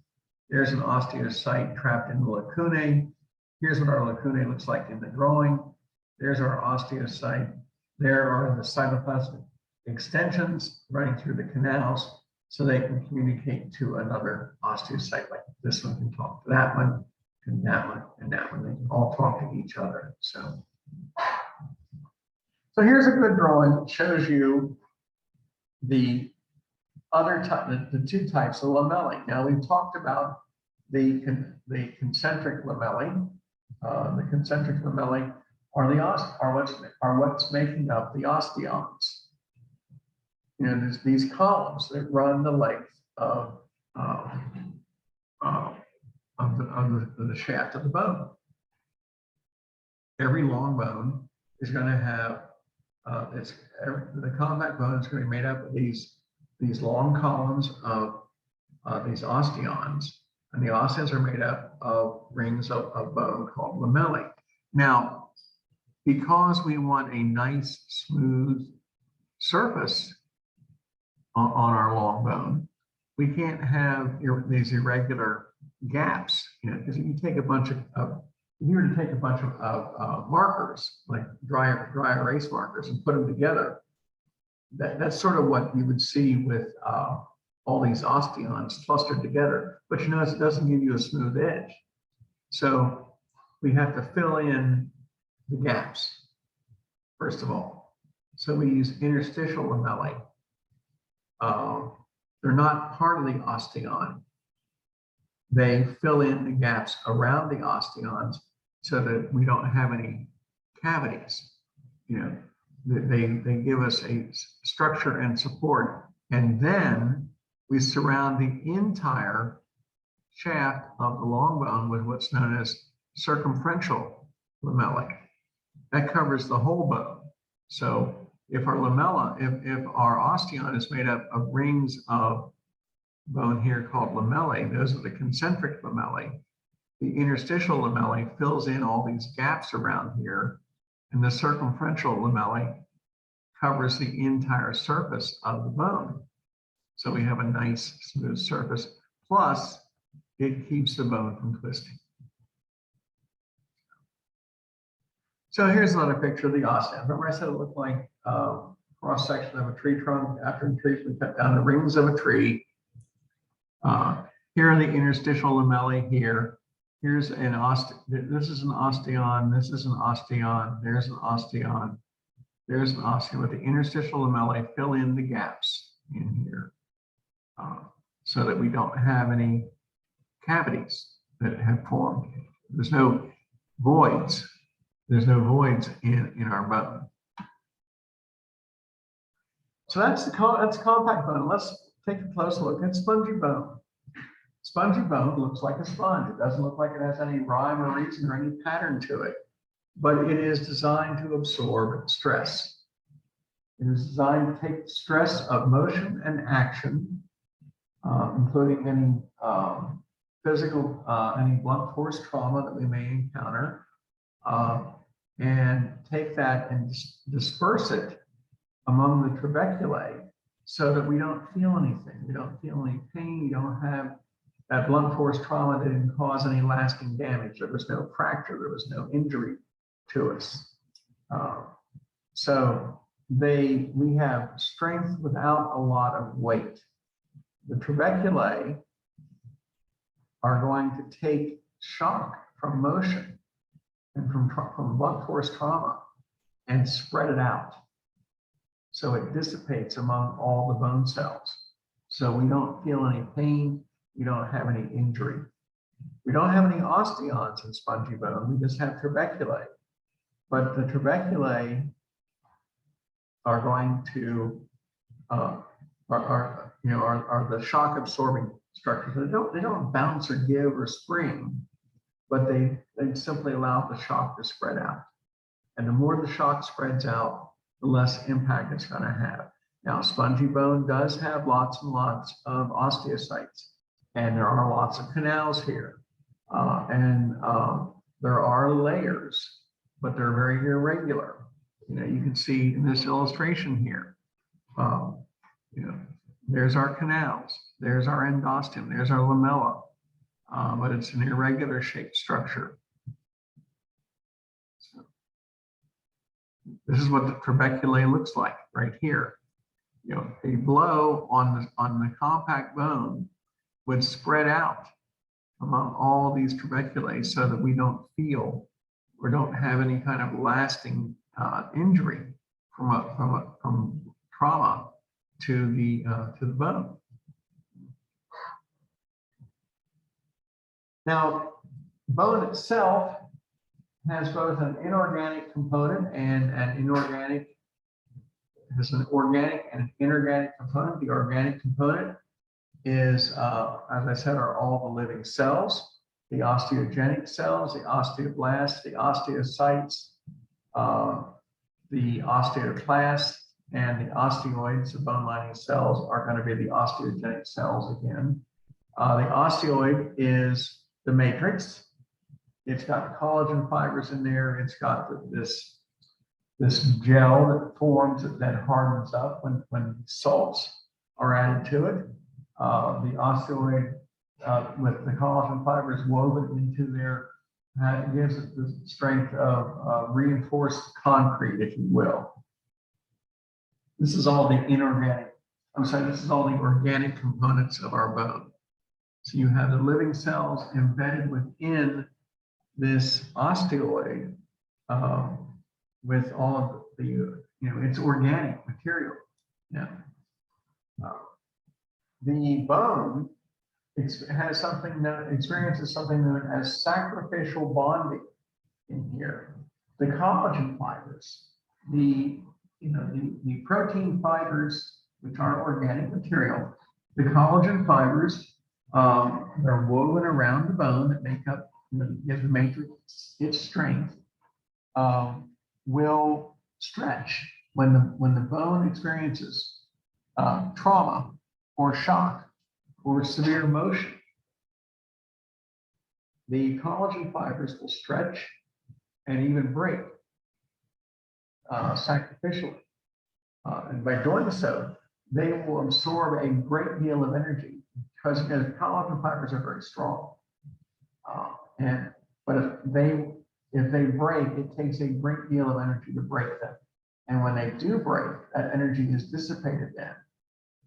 There's an osteocyte trapped in the lacunae. Here's what our lacunae looks like in the drawing. There's our osteocyte. There are the cytoplasmic extensions running through the canals, so they can communicate to another osteocyte, like this one can talk to that one, and that one, and that one. They can all talk to each other. So here's a good drawing that shows you the other type, the two types of lamellae. Now we've talked about the concentric lamellae. The concentric lamellae are what's making up the osteons. There's these columns that run the length of the shaft of the bone. Every long bone is going to have the compact bone is going to be made up of these long columns of these osteons, and the osteons are made up of rings of bone called lamellae. Now, because we want a nice smooth surface on our long bone, we can't have these irregular gaps, because if you take a bunch of markers, like dry erase markers, and put them together, that's sort of what you would see with all these osteons clustered together. But you notice it doesn't give you a smooth edge. So we have to fill in the gaps, first of all. So we use interstitial lamellae. They're not part of the osteon. They fill in the gaps around the osteons so that we don't have any cavities. You know, they give us a structure and support, and then we surround the entire shaft of the long bone with what's known as circumferential lamellae. That covers the whole bone. So if our lamella, if our osteon is made up of rings of bone here called lamellae, those are the concentric lamellae. The interstitial lamellae fills in all these gaps around here, and the circumferential lamellae covers the entire surface of the bone. So we have a nice smooth surface, plus it keeps the bone from twisting. So here's another picture of the osteon. Remember I said it looked like a cross-section of a tree trunk after the trees we cut down the rings of a tree. Here are the interstitial lamellae here. Here's an this is an osteon, this is an osteon, there's an osteon, there's an osteon, with the interstitial lamellae fill in the gaps in here so that we don't have any cavities that have formed. There's no voids. There's no voids in our bone. So that's compact bone. Let's take a close look at spongy bone. Spongy bone looks like a sponge. It doesn't look like it has any rhyme or reason or any pattern to it, but it is designed to absorb stress. It is designed to take the stress of motion and action, including any physical, any blunt force trauma that we may encounter, and take that and disperse it among the trabeculae so that we don't feel anything. We don't feel any pain. You don't have that blunt force trauma that didn't cause any lasting damage. There was no fracture. There was no injury to us. So we have strength without a lot of weight. The trabeculae are going to take shock from motion and from blunt force trauma and spread it out. So it dissipates among all the bone cells. So we don't feel any pain. We don't have any injury. We don't have any osteons in spongy bone. We just have trabeculae. But the trabeculae are going to are the shock absorbing structures. They don't bounce or give or spring, but they simply allow the shock to spread out. And the more the shock spreads out, the less impact it's going to have. Now, spongy bone does have lots and lots of osteocytes, and there are lots of canals here, and there are layers, but they're very irregular. You know, you can see in this illustration here, there's our canals, there's our endosteum, there's our lamella, but it's an irregular shaped structure. So, this is what the trabeculae looks like right here. You know, a blow on the compact bone would spread out among all these trabeculae so that we don't feel or don't have any kind of lasting injury from trauma to the bone. Now, bone itself has both an inorganic component and an inorganic. Has an organic and an inorganic component. The organic component is, as I said, are all the living cells, the osteogenic cells, the osteoblasts, the osteocytes, the osteoclasts, and the osteoids, the bone lining cells, are going to be the osteogenic cells again. The osteoid is the matrix. It's got collagen fibers in there. It's got this gel that forms, that hardens up when salts are added to it. The osteoid with the collagen fibers woven into there gives it the strength of reinforced concrete, if you will. This is all the inorganic, this is all the organic components of our bone. So you have the living cells embedded within this osteoid, with all of the, it's organic material. Yeah. The bone has something that experiences something known as sacrificial bonding in here. The collagen fibers, the protein fibers, which are organic material, the collagen fibers are woven around the bone that make up, give the matrix its strength, will stretch when the bone experiences trauma or shock or severe motion. The collagen fibers will stretch and even break sacrificially. And by doing so, they will absorb a great deal of energy because collagen fibers are very strong. But if they break, it takes a great deal of energy to break them. And when they do break, that energy is dissipated then.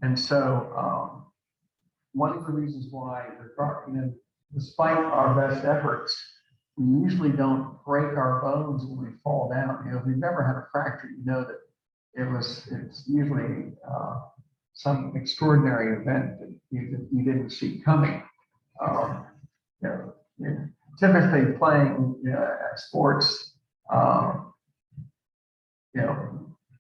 And so one of the reasons why, despite our best efforts, we usually don't break our bones when we fall down. If you've never had a fracture, you know that it's usually some extraordinary event that you didn't see coming. Typically playing sports,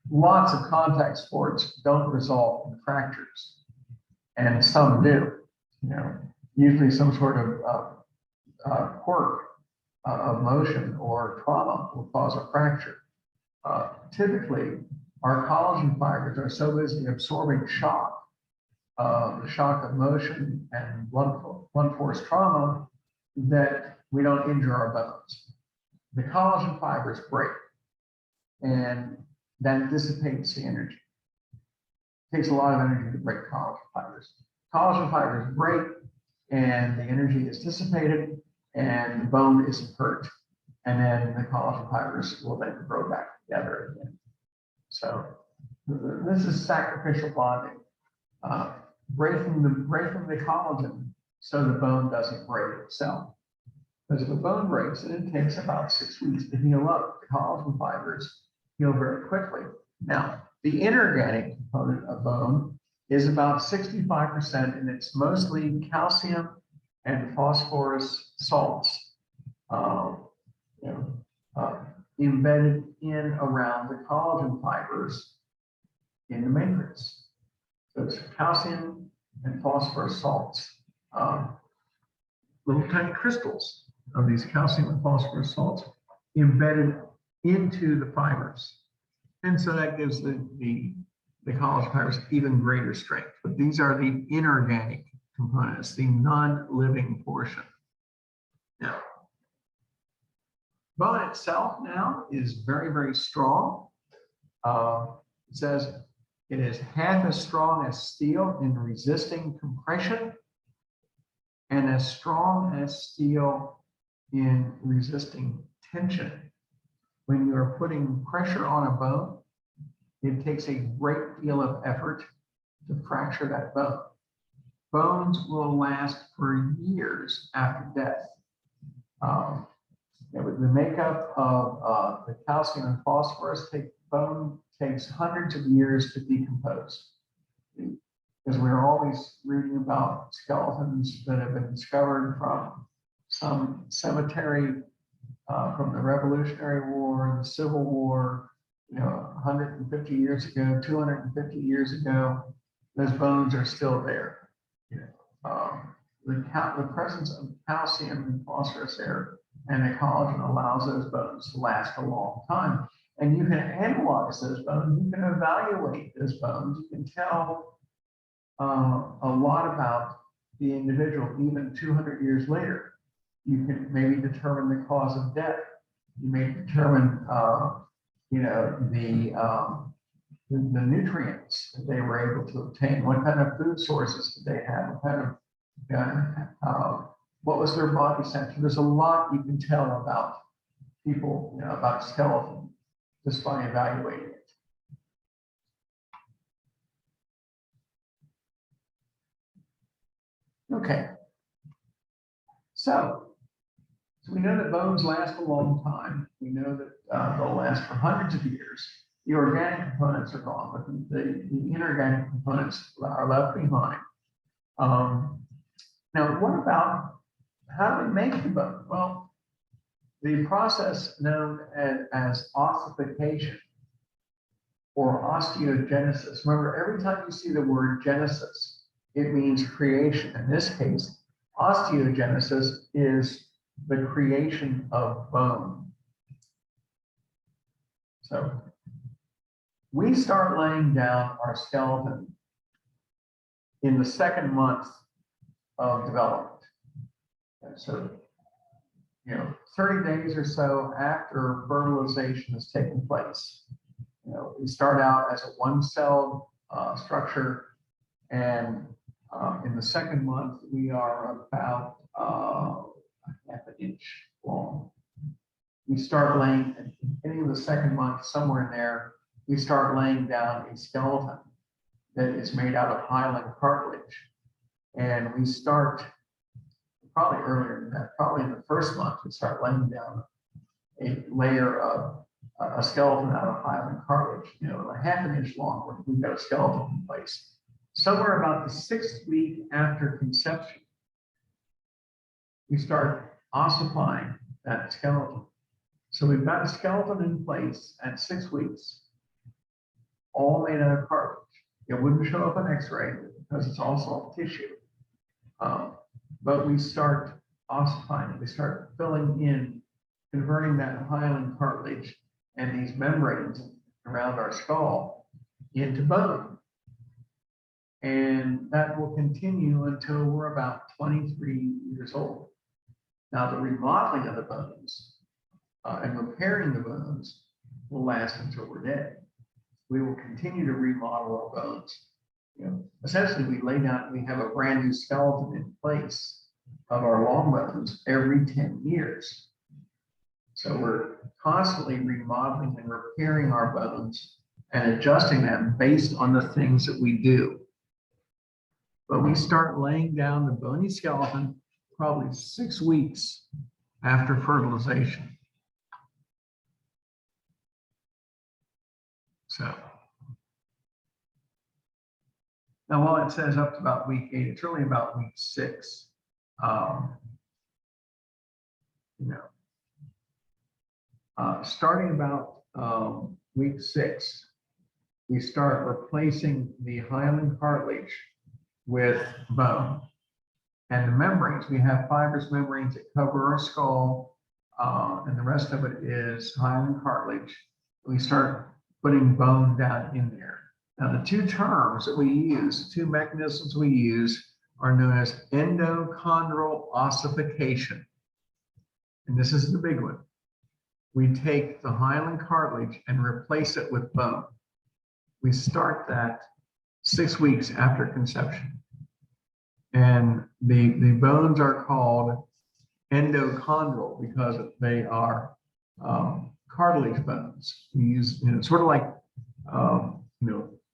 lots of contact sports don't result in fractures, and some do. Usually some sort of quirk of motion or trauma will cause a fracture. Typically, our collagen fibers are so busy absorbing shock, the shock of motion and blunt force trauma, that we don't injure our bones. The collagen fibers break, and that dissipates the energy. It takes a lot of energy to break collagen fibers. Collagen fibers break, and the energy is dissipated, and the bone isn't hurt. And then the collagen fibers will then grow back together again. So this is sacrificial bonding, breaking the collagen so the bone doesn't break itself. Because if a bone breaks, and it takes about 6 weeks to heal up, the collagen fibers heal very quickly. Now, the inorganic component of bone is about 65%, and it's mostly calcium and phosphorus salts embedded in around the collagen fibers in the matrix. So it's calcium and phosphorus salts, little tiny crystals of these calcium and phosphorus salts embedded into the fibers. And so that gives the collagen fibers even greater strength. But these are the inorganic components, the non-living portion. Now, bone itself now is very, very strong. It says it is half as strong as steel in resisting compression and as strong as steel in resisting tension. When you are putting pressure on a bone, it takes a great deal of effort to fracture that bone. Bones will last for years after death. The makeup of the calcium and phosphorus bone takes hundreds of years to decompose. Because we're always reading about skeletons that have been discovered from some cemetery from the Revolutionary War, the Civil War, 150 years ago, 250 years ago. Those bones are still there. The presence of calcium and phosphorus there and the collagen allows those bones to last a long time. And you can analyze those bones, you can evaluate those bones, you can tell a lot about the individual even 200 years later. You can maybe determine the cause of death. You may determine the nutrients that they were able to obtain. What kind of food sources did they have? What kind of what was their body center? There's a lot you can tell about people, about skeleton, just by evaluating it. Okay. So So we know that bones last a long time. We know that they'll last for hundreds of years. The organic components are gone, but the inorganic components are left behind. Now, what about how do we make the bone? Well, the process known as ossification or osteogenesis. Remember, every time you see the word genesis, it means creation. In this case, osteogenesis is the creation of bone. So we start laying down our skeleton in the second month of development. And so, 30 days or so after fertilization has taken place, we start out as a one-celled structure, and in the second month, we are about half an inch long. We start laying, at the beginning of the second month, somewhere in there, we start laying down a skeleton that is made out of hyaline cartilage. And we start, probably earlier than that, probably in the first month, we start laying down a layer of a skeleton out of hyaline cartilage, a half an inch long. We've got a skeleton in place. Somewhere about the 6th week after conception, we start ossifying that skeleton. So we've got a skeleton in place at 6 weeks, all made out of cartilage. It wouldn't show up on X-ray because it's all soft tissue. But we start ossifying it. We start filling in, converting that hyaline cartilage and these membranes around our skull into bone. And that will continue until we're about 23 years old. Now, the remodeling of the bones and repairing the bones will last until we're dead. We will continue to remodel our bones. Essentially, we have a brand new skeleton in place of our long bones every 10 years. So we're constantly remodeling and repairing our bones and adjusting them based on the things that we do. But we start laying down the bony skeleton probably 6 weeks after fertilization. So now, while it says up to about week 8, it's really about week 6. Starting about week 6, we start replacing the hyaline cartilage with bone. And the membranes, we have fibrous membranes that cover our skull, and the rest of it is hyaline cartilage. We start putting bone down in there. Now, the two terms that we use, two mechanisms we use, are known as endochondral ossification. And this is the big one. We take the hyaline cartilage and replace it with bone. We start that 6 weeks after conception. And the bones are called endochondral because they are cartilage bones. We use, sort of like,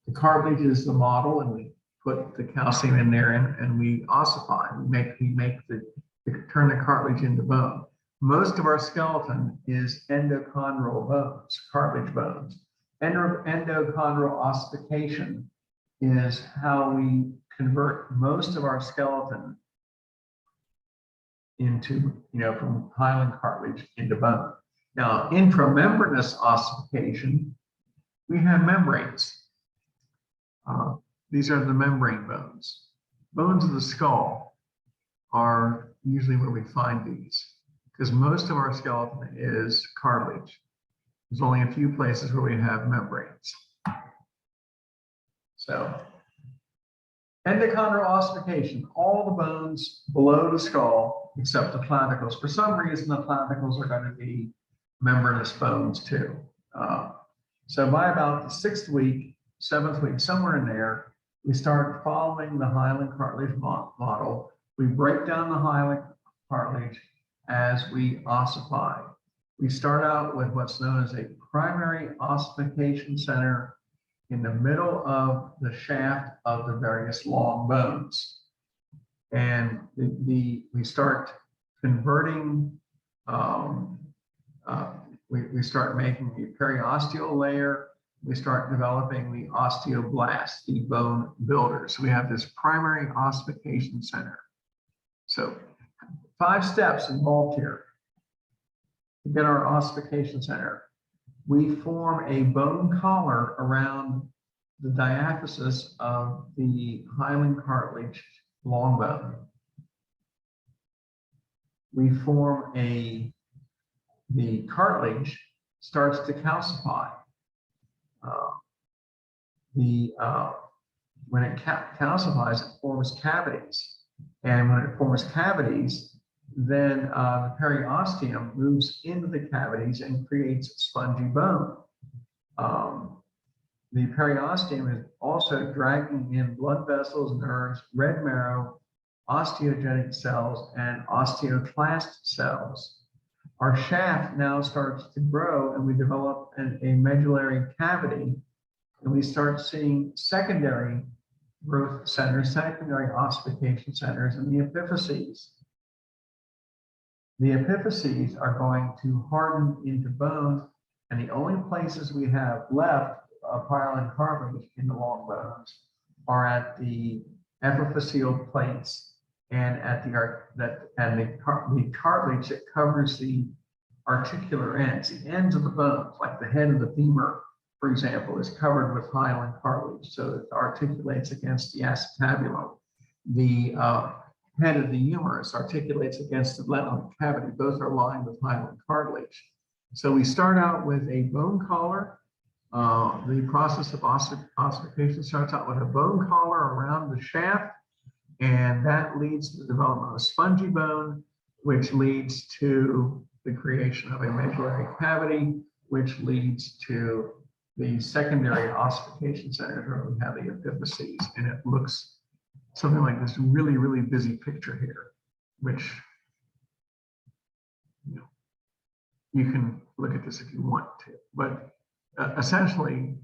the cartilage is the model, and we put the calcium in there and we ossify. We turn the cartilage into bone. Most of our skeleton is endochondral bones, cartilage bones. Endochondral ossification is how we convert most of our skeleton into, from hyaline cartilage into bone. Now, intramembranous ossification, we have membranes. These are the membrane bones. Bones of the skull are usually where we find these, because most of our skeleton is cartilage. There's only a few places where we have membranes. So, endochondral ossification, all the bones below the skull except the clavicles. For some reason, the clavicles are going to be membranous bones too. So by about the 6th week, 7th week, somewhere in there, we start following the hyaline cartilage model. We break down the hyaline cartilage as we ossify. We start out with what's known as a primary ossification center in the middle of the shaft of the various long bones. And we start converting we start making the periosteal layer. We start developing the osteoblast, the bone builder. So we have this primary ossification center. So 5 steps involved here to get our ossification center. We form a bone collar around the diaphysis of the hyaline cartilage long bone. We form the cartilage starts to calcify. When it calcifies, it forms cavities. And when it forms cavities, then the periosteum moves into the cavities and creates spongy bone. The periosteum is also dragging in blood vessels, nerves, red marrow, osteogenic cells, and osteoclast cells. Our shaft now starts to grow, and we develop a medullary cavity, and we start seeing secondary growth centers, secondary ossification centers, and the epiphyses. The epiphyses are going to harden into bone, and the only places we have left of hyaline cartilage in the long bones are at the epiphyseal plates and at the cartilage that covers the articular ends, the ends of the bones, like the head of the femur, for example, is covered with hyaline cartilage, so it articulates against the acetabulum. The head of the humerus articulates against the lamellar cavity. Both are lined with hyaline cartilage. So we start out with a bone collar. The process of ossification starts out with a bone collar around the shaft, and that leads to the development of spongy bone, which leads to the creation of a medullary cavity, which leads to the secondary ossification centers where we have the epiphyses. And it looks something like this really, really busy picture here, which, you can look at this if you want to. But essentially,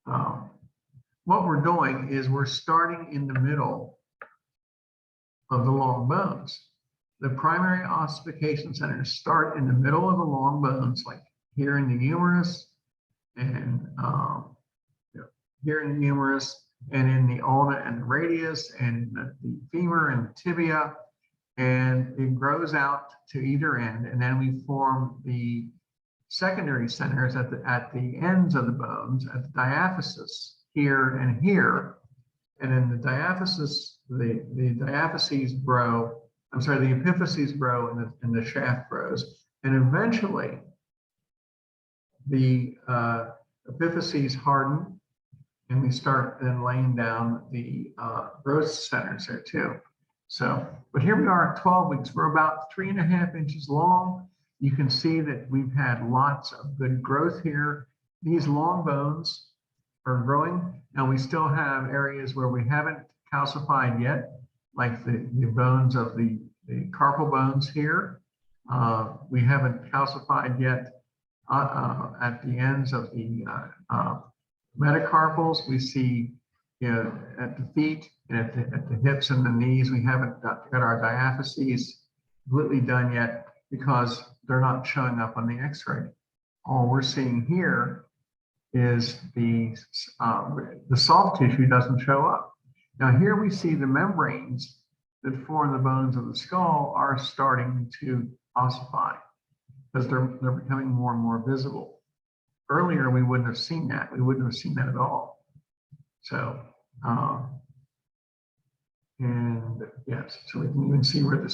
what we're doing is we're starting in the middle of the long bones. The primary ossification centers start in the middle of the long bones, like here in the humerus, and here in the humerus, and in the ulna and the radius, and the femur and the tibia, and it grows out to either end, and then we form the secondary centers at the ends of the bones, at the diaphysis here and here, and then the diaphysis, the diaphyses grow. I'm sorry, the epiphyses grow and the shaft grows, and eventually the epiphyses harden, and we start then laying down the growth centers there too. So, but here we are at 12 weeks. We're about 3.5 inches long. You can see that we've had lots of good growth here. These long bones are growing. Now we still have areas where we haven't calcified yet, like the bones of the carpal bones here. We haven't calcified yet at the ends of the metacarpals. We see, at the feet and at the hips and the knees, we haven't got our diaphyses completely done yet because they're not showing up on the X-ray. All we're seeing here is the soft tissue doesn't show up. Now here we see the membranes that form the bones of the skull are starting to ossify because they're becoming more and more visible. Earlier, we wouldn't have seen that. We wouldn't have seen that at all. So, and yes, so we can even see where the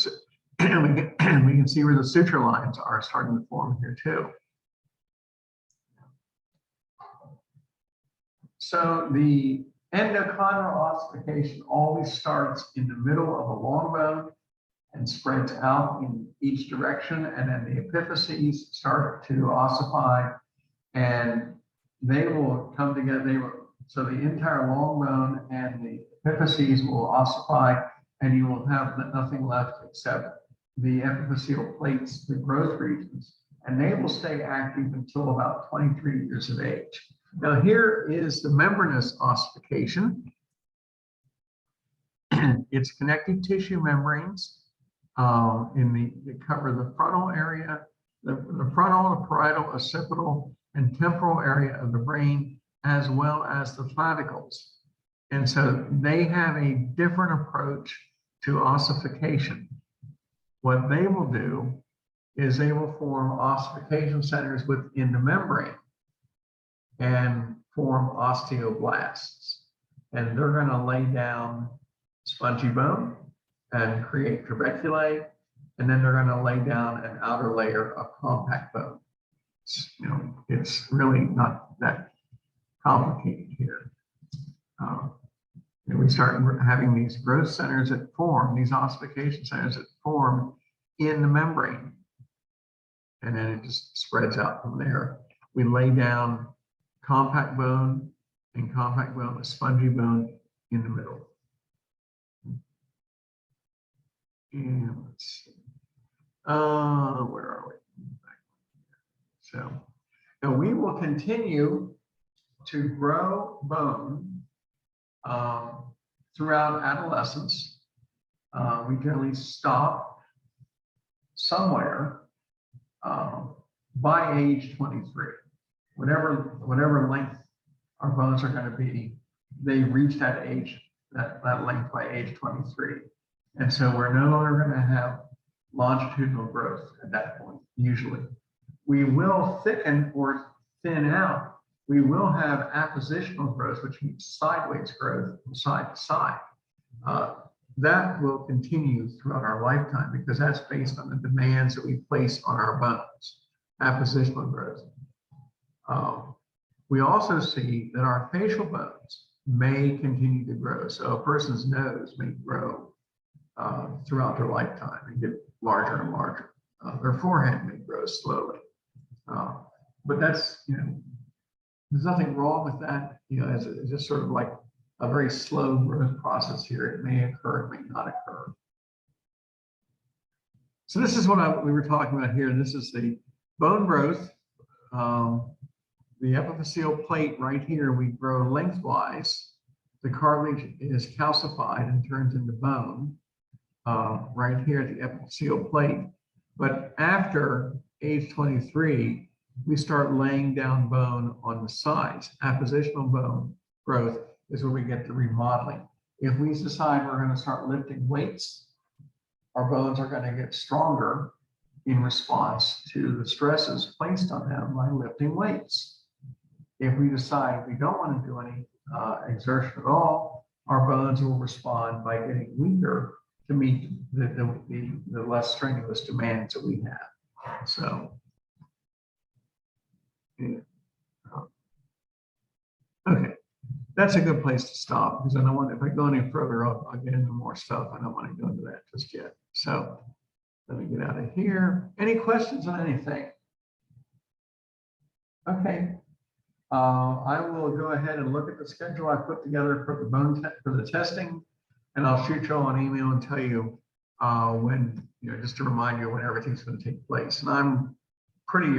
we can see where the suture lines are starting to form here too. So the endochondral ossification always starts in the middle of a long bone and spreads out in each direction, and then the epiphyses start to ossify, and they will come together. So the entire long bone and the epiphyses will ossify, and you will have nothing left except the epiphyseal plates, the growth regions, and they will stay active until about 23 years of age. Now here is the membranous ossification. It's connective tissue membranes they cover the frontal area, the frontal, the parietal, occipital, and temporal area of the brain, as well as the clavicles. And so they have a different approach to ossification. What they will do is they will form ossification centers within the membrane and form osteoblasts. And they're going to lay down spongy bone and create trabeculae, and then they're going to lay down an outer layer of compact bone. It's really not that complicated here. And we start having these growth centers that form, these ossification centers that form in the membrane. And then it just spreads out from there. We lay down compact bone and compact bone with spongy bone in the middle. And let's see. Where are we? So now we will continue to grow bone throughout adolescence. We generally stop somewhere by age 23. Whatever length our bones are going to be, they reach that age, that length by age 23. And so we're no longer going to have longitudinal growth at that point, usually. We will thicken or thin out. We will have appositional growth, which means sideways growth from side to side. That will continue throughout our lifetime because that's based on the demands that we place on our bones, appositional growth. We also see that our facial bones may continue to grow. So a person's nose may grow throughout their lifetime and get larger and larger. Their forehead may grow slowly. But that's, there's nothing wrong with that. It's just sort of like a very slow growth process here. It may occur, it may not occur. So this is what we were talking about here. This is the bone growth. The epiphyseal plate right here, we grow lengthwise. The cartilage is calcified and turns into bone right here at the epiphyseal plate. But after age 23, we start laying down bone on the sides. Appositional bone growth is where we get the remodeling. If we decide we're going to start lifting weights, our bones are going to get stronger in response to the stresses placed on them by lifting weights. If we decide we don't want to do any exertion at all, our bones will respond by getting weaker to meet the less strenuous demands that we have. So, okay, that's a good place to stop because I don't want, if I go any further, I'll get into more stuff. I don't want to go into that just yet. So let me get out of here. Any questions on anything? Okay. I will go ahead and look at the schedule I put together for the testing, and I'll shoot you all an email and tell you when, just to remind you when everything's going to take place. And I'm pretty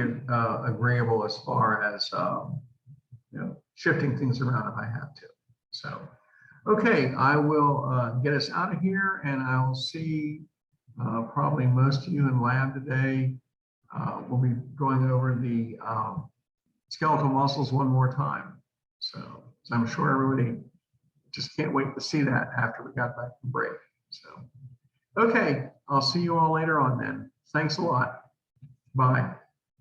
agreeable as far as shifting things around if I have to. So, okay, I will get us out of here, and I'll see probably most of you in lab today. We'll be going over the skeletal muscles one more time. So I'm sure everybody just can't wait to see that after we got back from break. So, okay, I'll see you all later on then. Thanks a lot. Bye.